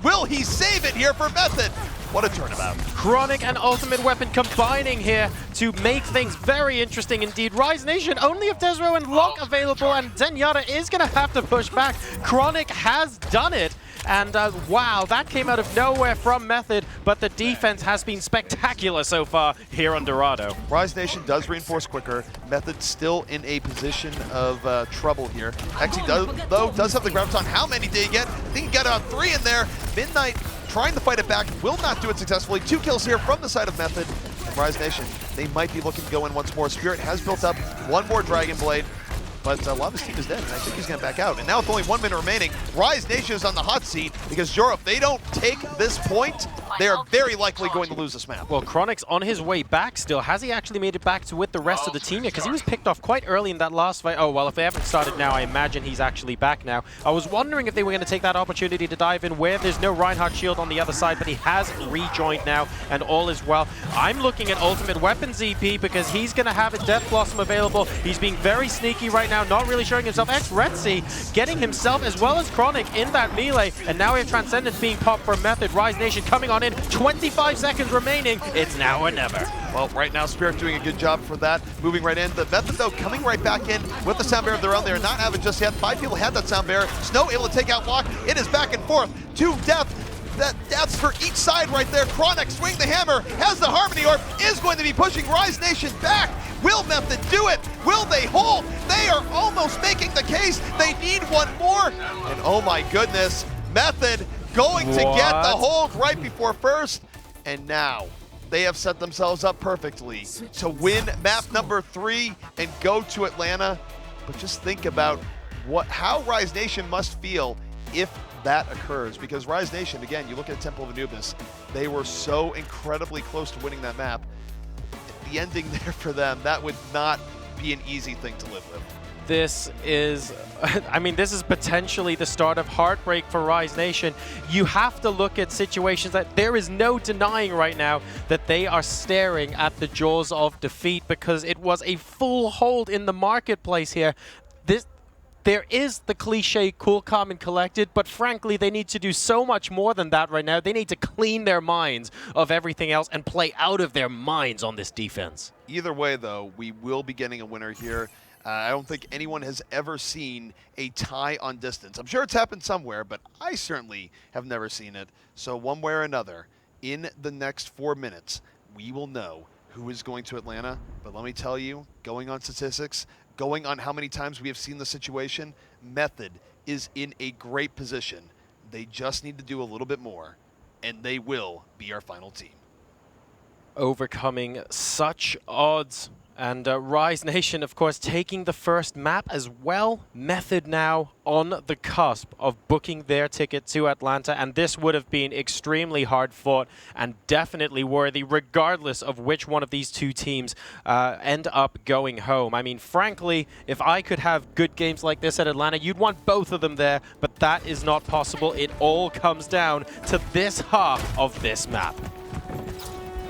Will he save it here for Method? What a turnabout. Chronic and Ultimate Weapon combining here to make things very interesting indeed. Rise Nation only have Desro and Locke available, and Zenyatta is going to have to push back. Chronic has done it, and wow, that came out of nowhere from Method, but the defense has been spectacular so far here on Dorado. Rise Nation does reinforce quicker. Method still in a position of trouble here. Actually, does have the graviton. How many did he get? I think he got about 3 in there. Midnight trying to fight it back, will not do it successfully. 2 kills here from the side of Method. And Rise Nation, they might be looking to go in once more. Spirit has built up 1 more Dragon Blade, but a lot of his team is dead, and I think he's going to back out. And now with only 1 minute remaining, Rise Nation is on the hot seat because Joro, if they don't take this point, they are very likely going to lose this map. Well, Chronic's on his way back still. Has he actually made it back to with the rest of the team yet? Because he was picked off quite early in that last fight. Oh, well, if they haven't started now, I imagine he's actually back now. I was wondering if they were going to take that opportunity to dive in where there's no Reinhardt shield on the other side, but he has rejoined now, and all is well. I'm looking at Ultimate Weapons EP because he's going to have a Death Blossom available. He's being very sneaky right now, not really showing himself. X-Retzy getting himself as well as Chronic in that melee, and now we have Transcendence being popped for Method. Rise Nation coming on in. 25 seconds remaining. It's now or never. Well, right now, Spirit doing a good job for that. Moving right in. The Method, though, coming right back in with the Sound Barrier of their own. They're not having just yet. 5 people had that Sound Barrier. Snow able to take out Locke. It is back and forth. 2 death. That's for each side right there. Chronic, swing the hammer, has the Harmony Orb, is going to be pushing Rise Nation back. Will Method do it? Will they hold? They are almost making the case. They need 1 more. And oh my goodness, Method going to get the hold right before first. And now they have set themselves up perfectly to win map number 3 and go to Atlanta. But just think about how Rise Nation must feel if that occurs, because Rise Nation, again, you look at Temple of Anubis, they were so incredibly close to winning that map. The ending there for them, that would not be an easy thing to live with. This is, I mean, this is potentially the start of heartbreak for Rise Nation. You have to look at situations that there is no denying right now that they are staring at the jaws of defeat, because it was a full hold in the marketplace here. There is the cliche cool, calm, and collected, but frankly, they need to do so much more than that right now. They need to clean their minds of everything else and play out of their minds on this defense. Either way, though, we will be getting a winner here. I don't think anyone has ever seen a tie on distance. I'm sure it's happened somewhere, but I certainly have never seen it. So one way or another, in the next 4 minutes, we will know who is going to Atlanta. But let me tell you, going on statistics, going on how many times we have seen the situation, Method is in a great position. They just need to do a little bit more, and they will be our final team. Overcoming such odds. And Rise Nation, of course, taking the first map as well. Method now on the cusp of booking their ticket to Atlanta, and this would have been extremely hard fought and definitely worthy, regardless of which one of these 2 teams end up going home. I mean, frankly, if I could have good games like this at Atlanta, you'd want both of them there, but that is not possible. It all comes down to this half of this map.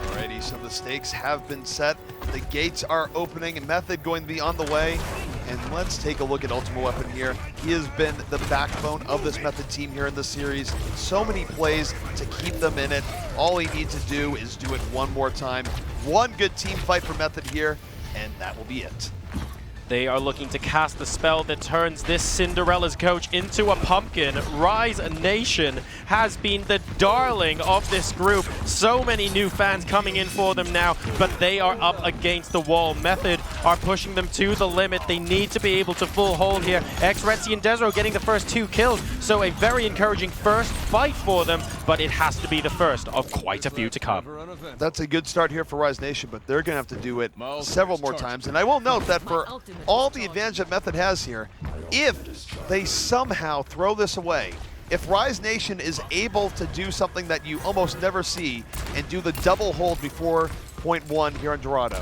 Alrighty, so the stakes have been set. The gates are opening, and Method going to be on the way. And let's take a look at Ultimate Weapon here. He has been the backbone of this Method team here in the series. So many plays to keep them in it. All he needs to do is do it 1 more time. 1 good team fight for Method here, and that will be it. They are looking to cast the spell that turns this Cinderella's coach into a pumpkin. Rise Nation has been the darling of this group. So many new fans coming in for them now, but they are up against the wall. Method are pushing them to the limit. They need to be able to full hold here. X-Retzy and Desro getting the first 2 kills, so a very encouraging first fight for them, but it has to be the first of quite a few to come. That's a good start here for Rise Nation, but they're going to have to do it several more times. And I will note that for all the advantage that Method has here, if they somehow throw this away, if Rise Nation is able to do something that you almost never see and do the double hold before point 1 here on Dorado,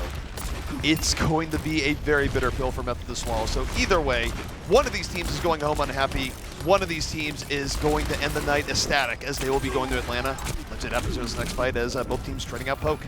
it's going to be a very bitter pill for Method to swallow. So either way, one of these teams is going home unhappy. One of these teams is going to end the night ecstatic, as they will be going to Atlanta. Let's see what happens in this next fight as both teams trading out poke.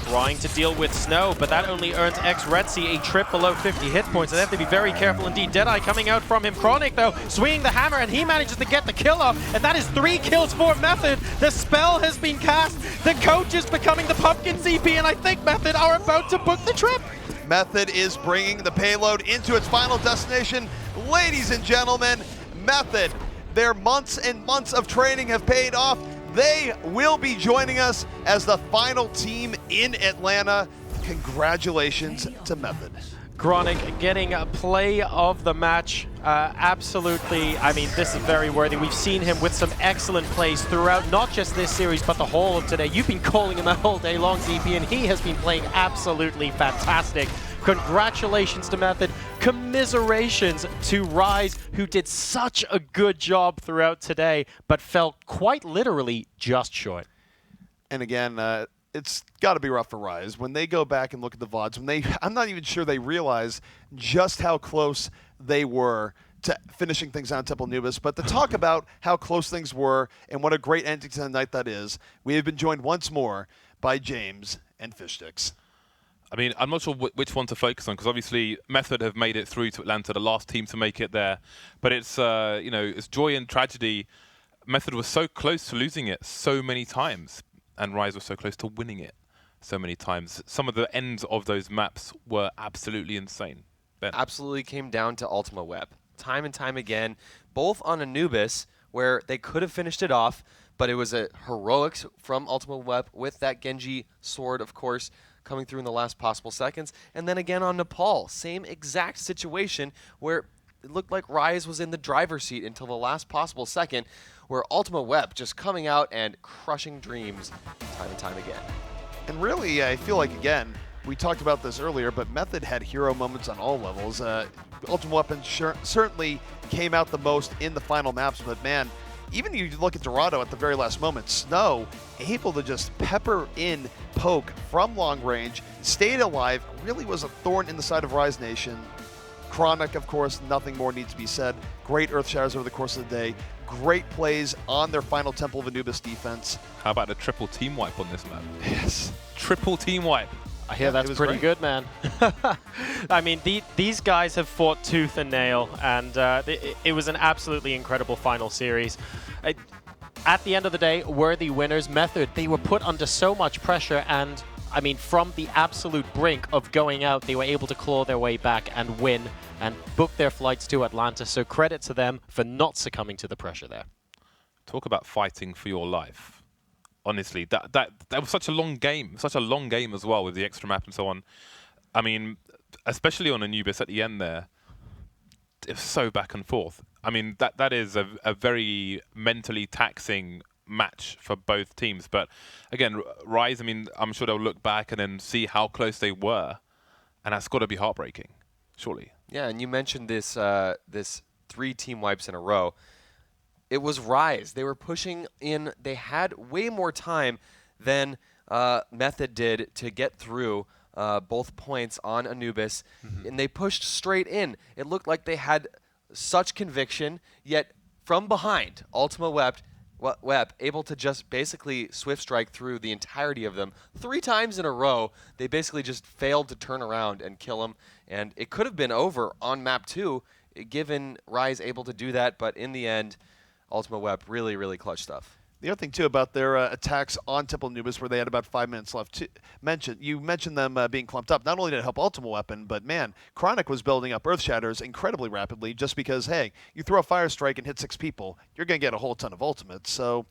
Trying to deal with Snow, but that only earns X-Retzy a trip below 50 hit points. And they have to be very careful indeed. Deadeye coming out from him. Chronic, though, swinging the hammer, and he manages to get the kill off. And that is 3 kills for Method. The spell has been cast. The coach is becoming the pumpkin CP, and I think Method are about to book the trip. Method is bringing the payload into its final destination. Ladies and gentlemen, Method, their months and months of training have paid off. They will be joining us as the final team in Atlanta. Congratulations to Method. Chronic getting a play of the match. Absolutely, I mean, this is very worthy. We've seen him with some excellent plays throughout, not just this series, but the whole of today. You've been calling him out all day long, ZP, and he has been playing absolutely fantastic. Congratulations to Method. Commiserations to Rise, who did such a good job throughout today, but fell quite literally just short. And again, it's got to be rough for Rise. When they go back and look at the VODs, I'm not even sure they realize just how close they were to finishing things on Temple Anubis. But to talk about how close things were and what a great ending to the night that is, we have been joined once more by James and Fishsticks. I mean, I'm not sure which one to focus on, because obviously Method have made it through to Atlanta, the last team to make it there. But it's, you know, it's joy and tragedy. Method was so close to losing it so many times, and Rise was so close to winning it so many times. Some of the ends of those maps were absolutely insane. Ben. Absolutely came down to Ultima Web. Time and time again, both on Anubis, where they could have finished it off, but it was a heroics from Ultima Web with that Genji sword, of course, coming through in the last possible seconds. And then again on Nepal, same exact situation where it looked like Rise was in the driver's seat until the last possible second, where Ultima Web just coming out and crushing dreams time and time again. And really, I feel like, again, we talked about this earlier, but Method had hero moments on all levels. Ultimate Weapon certainly came out the most in the final maps, but man, even you look at Dorado at the very last moment, Snow able to just pepper in poke from long range, stayed alive, really was a thorn in the side of Rise Nation. Chronic, of course, nothing more needs to be said. Great Earth Showers over the course of the day. Great plays on their final Temple of Anubis defense. How about a triple team wipe on this map? Yes. Triple team wipe. I hear that's pretty good, man. I mean, these guys have fought tooth and nail, and it was an absolutely incredible final series. At the end of the day, worthy winners. Method, they were put under so much pressure, and I mean, from the absolute brink of going out, they were able to claw their way back and win and book their flights to Atlanta. So credit to them for not succumbing to the pressure there. Talk about fighting for your life. Honestly, that was such a long game as well, with the extra map and so on. I mean, especially on Anubis at the end there, it was so back and forth. I mean, that is a very mentally taxing match for both teams. But again, Rise, I mean, I'm sure they'll look back and then see how close they were, and that's got to be heartbreaking, surely. Yeah, and you mentioned this this 3 team wipes in a row. It was Rise. They were pushing in. They had way more time than Method did to get through both points on Anubis, and they pushed straight in. It looked like they had such conviction, yet from behind, Ultima Web able to just basically swift strike through the entirety of them 3 times in a row. They basically just failed to turn around and kill them, and it could have been over on map 2, given Rise able to do that, but in the end, Ultima Web, really, really clutch stuff. The other thing, too, about their attacks on Temple Anubis, where they had about 5 minutes left, you mentioned them being clumped up. Not only did it help Ultima Weapon, but, man, Chronic was building up Earth Shatters incredibly rapidly just because, hey, you throw a Fire Strike and hit 6 people, you're going to get a whole ton of ultimates. So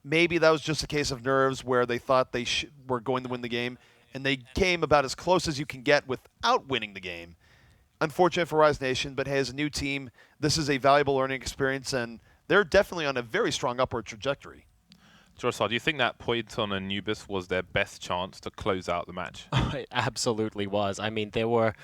maybe that was just a case of nerves where they thought they were going to win the game, and they came about as close as you can get without winning the game. Unfortunate for Rise Nation, but, hey, as a new team, this is a valuable learning experience, and they're definitely on a very strong upward trajectory. Jorsar, do you think that point on Anubis was their best chance to close out the match? It absolutely was. I mean, there were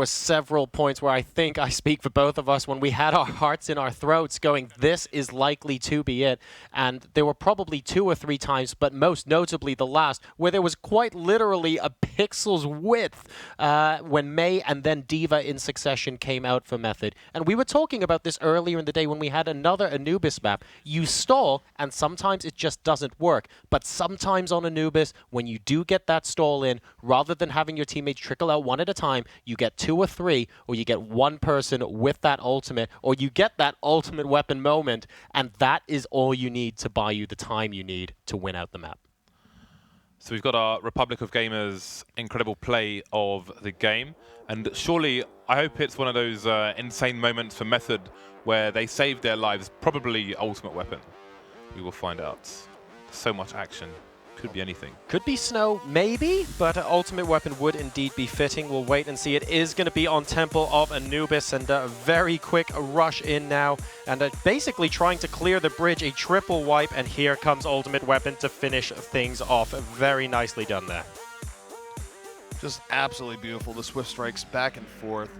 several points where I think I speak for both of us when we had our hearts in our throats going, this is likely to be it. And there were probably 2 or 3 times, but most notably the last, where there was quite literally a pixel's width when May and then Diva in succession came out for Method. And we were talking about this earlier in the day when we had another Anubis map. You stall, and sometimes it just doesn't work. But sometimes on Anubis, when you do get that stall in, rather than having your teammates trickle out one at a time, you get 2 or 3, or you get one person with that ultimate, or you get that ultimate weapon moment, and that is all you need to buy you the time you need to win out the map. So we've got our Republic of Gamers incredible play of the game, and surely I hope it's one of those insane moments for Method where they saved their lives, probably ultimate weapon. We will find out. So much action. Could be anything. Could be snow, maybe, but ultimate weapon would indeed be fitting. We'll wait and see. It is going to be on Temple of Anubis, and a very quick rush in now, and basically trying to clear the bridge, a triple wipe, and here comes ultimate weapon to finish things off. Very nicely done there. Just absolutely beautiful. The swift strikes back and forth.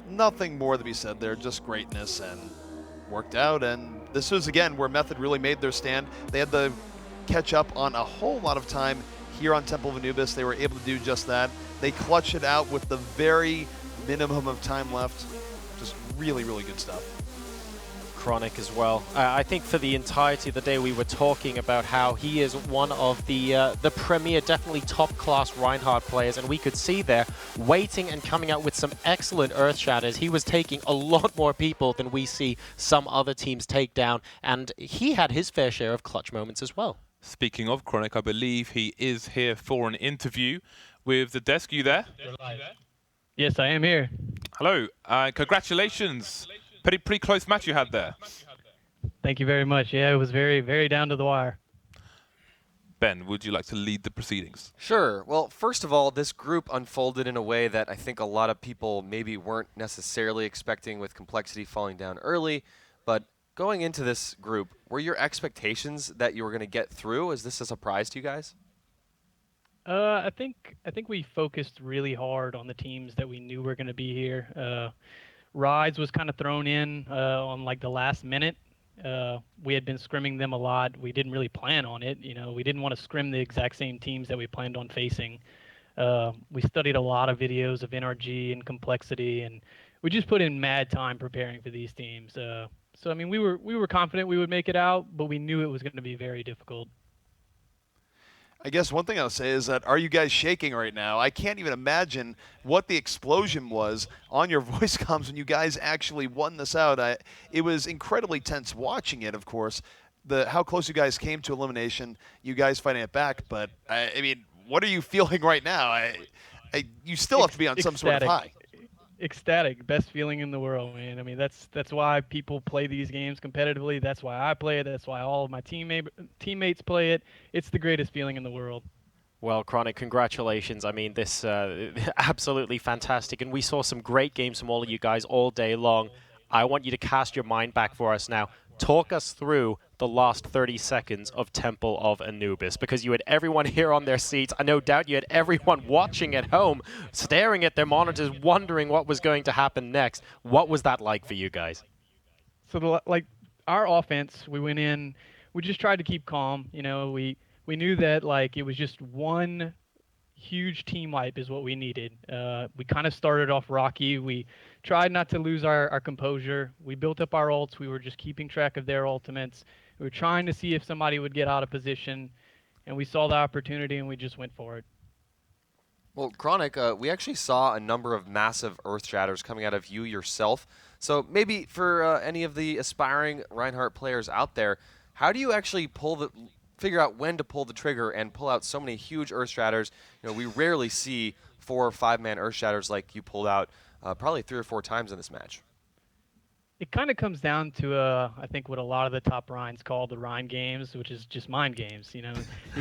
Nothing more to be said there, just greatness, and worked out. And this was, again, where Method really made their stand. They had the catch up on a whole lot of time here on Temple of Anubis. They were able to do just that. They clutched it out with the very minimum of time left. Just really, really good stuff. Chronic as well. I think for the entirety of the day we were talking about how he is one of the premier, definitely top-class Reinhardt players, and we could see there waiting and coming out with some excellent Earth Shatters. He was taking a lot more people than we see some other teams take down, and he had his fair share of clutch moments as well. Speaking of Chronic, I believe he is here for an interview with the desk. You there? Yes, I am here. Hello. Congratulations. Pretty close match you had there. Thank you very much. Yeah, it was very, very down to the wire. Ben, would you like to lead the proceedings? Sure. Well, first of all, this group unfolded in a way that I think a lot of people maybe weren't necessarily expecting, with Complexity falling down early. But going into this group, were your expectations that you were going to get through? Is this a surprise to you guys? I think we focused really hard on the teams that we knew were going to be here. Rides was kind of thrown in on like the last minute. We had been scrimming them a lot. We didn't really plan on it. We didn't want to scrim the exact same teams that we planned on facing. We studied a lot of videos of NRG and Complexity, and we just put in mad time preparing for these teams. So I mean, we were confident we would make it out, but we knew it was going to be very difficult. I guess one thing I'll say is that, are you guys shaking right now? I can't even imagine what the explosion was on your voice comms when you guys actually won this out. It was incredibly tense watching it, of course, how close you guys came to elimination, you guys fighting it back. But, I mean, what are you feeling right now? You still have to be on some sort of high. Ecstatic, best feeling in the world, man. I mean, that's why people play these games competitively. That's why I play it. That's why all of my teammates play it. It's the greatest feeling in the world. Well, Chronic, congratulations. I mean, this absolutely fantastic, and we saw some great games from all of you guys all day long. I want you to cast your mind back for us now. Talk us through the last 30 seconds of Temple of Anubis, because you had everyone here on their seats. I no doubt you had everyone watching at home, staring at their monitors, wondering what was going to happen next. What was that like for you guys? So, our offense, we went in, we just tried to keep calm. We knew that, it was just one huge team wipe is what we needed. We kind of started off rocky. We tried not to lose our composure. We built up our ults. We were just keeping track of their ultimates. We were trying to see if somebody would get out of position, and we saw the opportunity, and we just went for it. Well, Chronic, we actually saw a number of massive Earth Shatters coming out of you yourself. So maybe for any of the aspiring Reinhardt players out there, how do you actually figure out when to pull the trigger and pull out so many huge Earth Shatters? We rarely see 4 or 5-man Earth Shatters like you pulled out probably 3 or 4 times in this match. It kind of comes down to, I think, what a lot of the top Rhines call the Rhine games, which is just mind games. You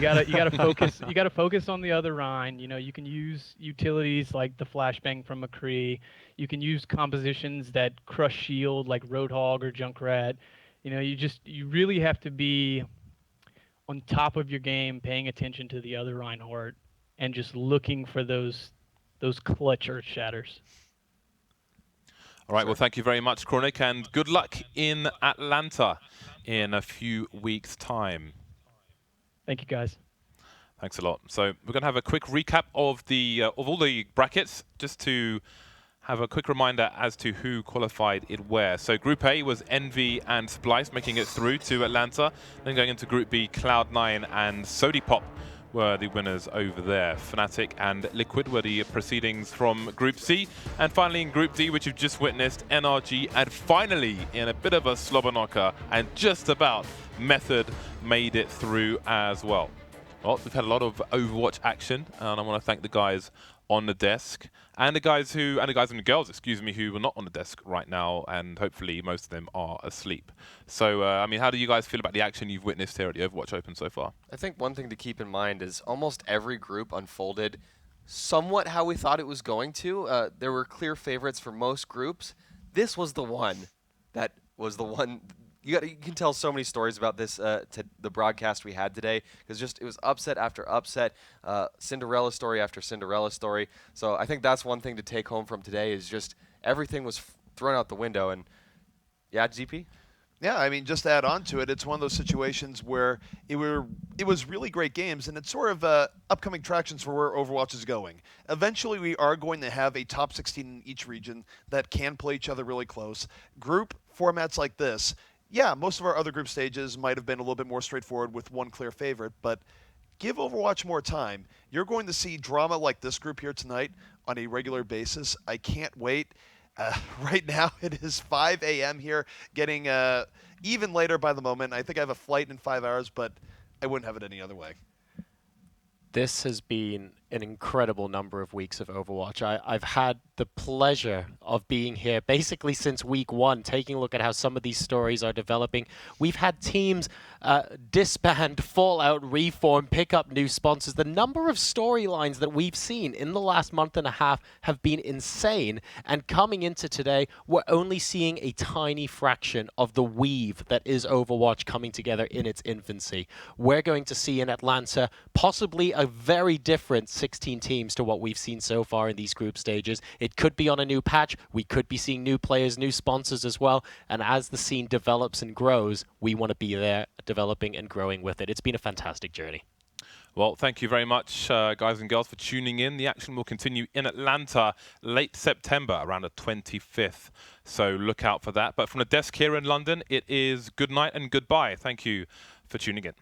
gotta focus. You gotta focus on the other Rhine. You can use utilities like the flashbang from McCree. You can use compositions that crush shield like Roadhog or Junkrat. You really have to be on top of your game, paying attention to the other Reinhardt, and just looking for those clutch earth shatters. All right, well, thank you very much, Kronik, and good luck in Atlanta in a few weeks' time. Thank you, guys. Thanks a lot. So we're going to have a quick recap of all the brackets, just to have a quick reminder as to who qualified it where. So Group A was Envy and Splice making it through to Atlanta. Then going into Group B, Cloud9 and Sodipop were the winners over there. Fnatic and Liquid were the proceedings from Group C. And finally in Group D, which you've just witnessed, NRG and finally, in a bit of a slobber knocker, and just about Method made it through as well. Well, we've had a lot of Overwatch action, and I want to thank the guys on the desk and the guys and the girls, excuse me, who are not on the desk right now, and hopefully most of them are asleep. So, I mean, how do you guys feel about the action you've witnessed here at the Overwatch Open so far? I think one thing to keep in mind is almost every group unfolded somewhat how we thought it was going to. There were clear favorites for most groups. This was the one that was the one. You can tell so many stories about this to the broadcast we had today, because just it was upset after upset, Cinderella story after Cinderella story. So I think that's one thing to take home from today, is just everything was thrown out the window. And yeah, GP? Yeah, I mean, just to add on to it, it's one of those situations where it was really great games, and it's sort of upcoming tractions for where Overwatch is going. Eventually, we are going to have a top 16 in each region that can play each other really close. Group formats like this, yeah, most of our other group stages might have been a little bit more straightforward with one clear favorite, but give Overwatch more time. You're going to see drama like this group here tonight on a regular basis. I can't wait. Right now it is 5 a.m. here, getting even later by the moment. I think I have a flight in 5 hours, but I wouldn't have it any other way. This has been an incredible number of weeks of Overwatch. I've had the pleasure of being here basically since week one, taking a look at how some of these stories are developing. We've had teams disband, fall out, reform, pick up new sponsors. The number of storylines that we've seen in the last month and a half have been insane. And coming into today, we're only seeing a tiny fraction of the weave that is Overwatch coming together in its infancy. We're going to see in Atlanta possibly a very different 16 teams to what we've seen so far in these group stages. It could be on a new patch. We could be seeing new players, new sponsors as well. And as the scene develops and grows, we want to be there developing and growing with it. It's been a fantastic journey. Well, thank you very much, guys and girls, for tuning in. The action will continue in Atlanta late September, around the 25th. So look out for that. But from the desk here in London, it is good night and goodbye. Thank you for tuning in.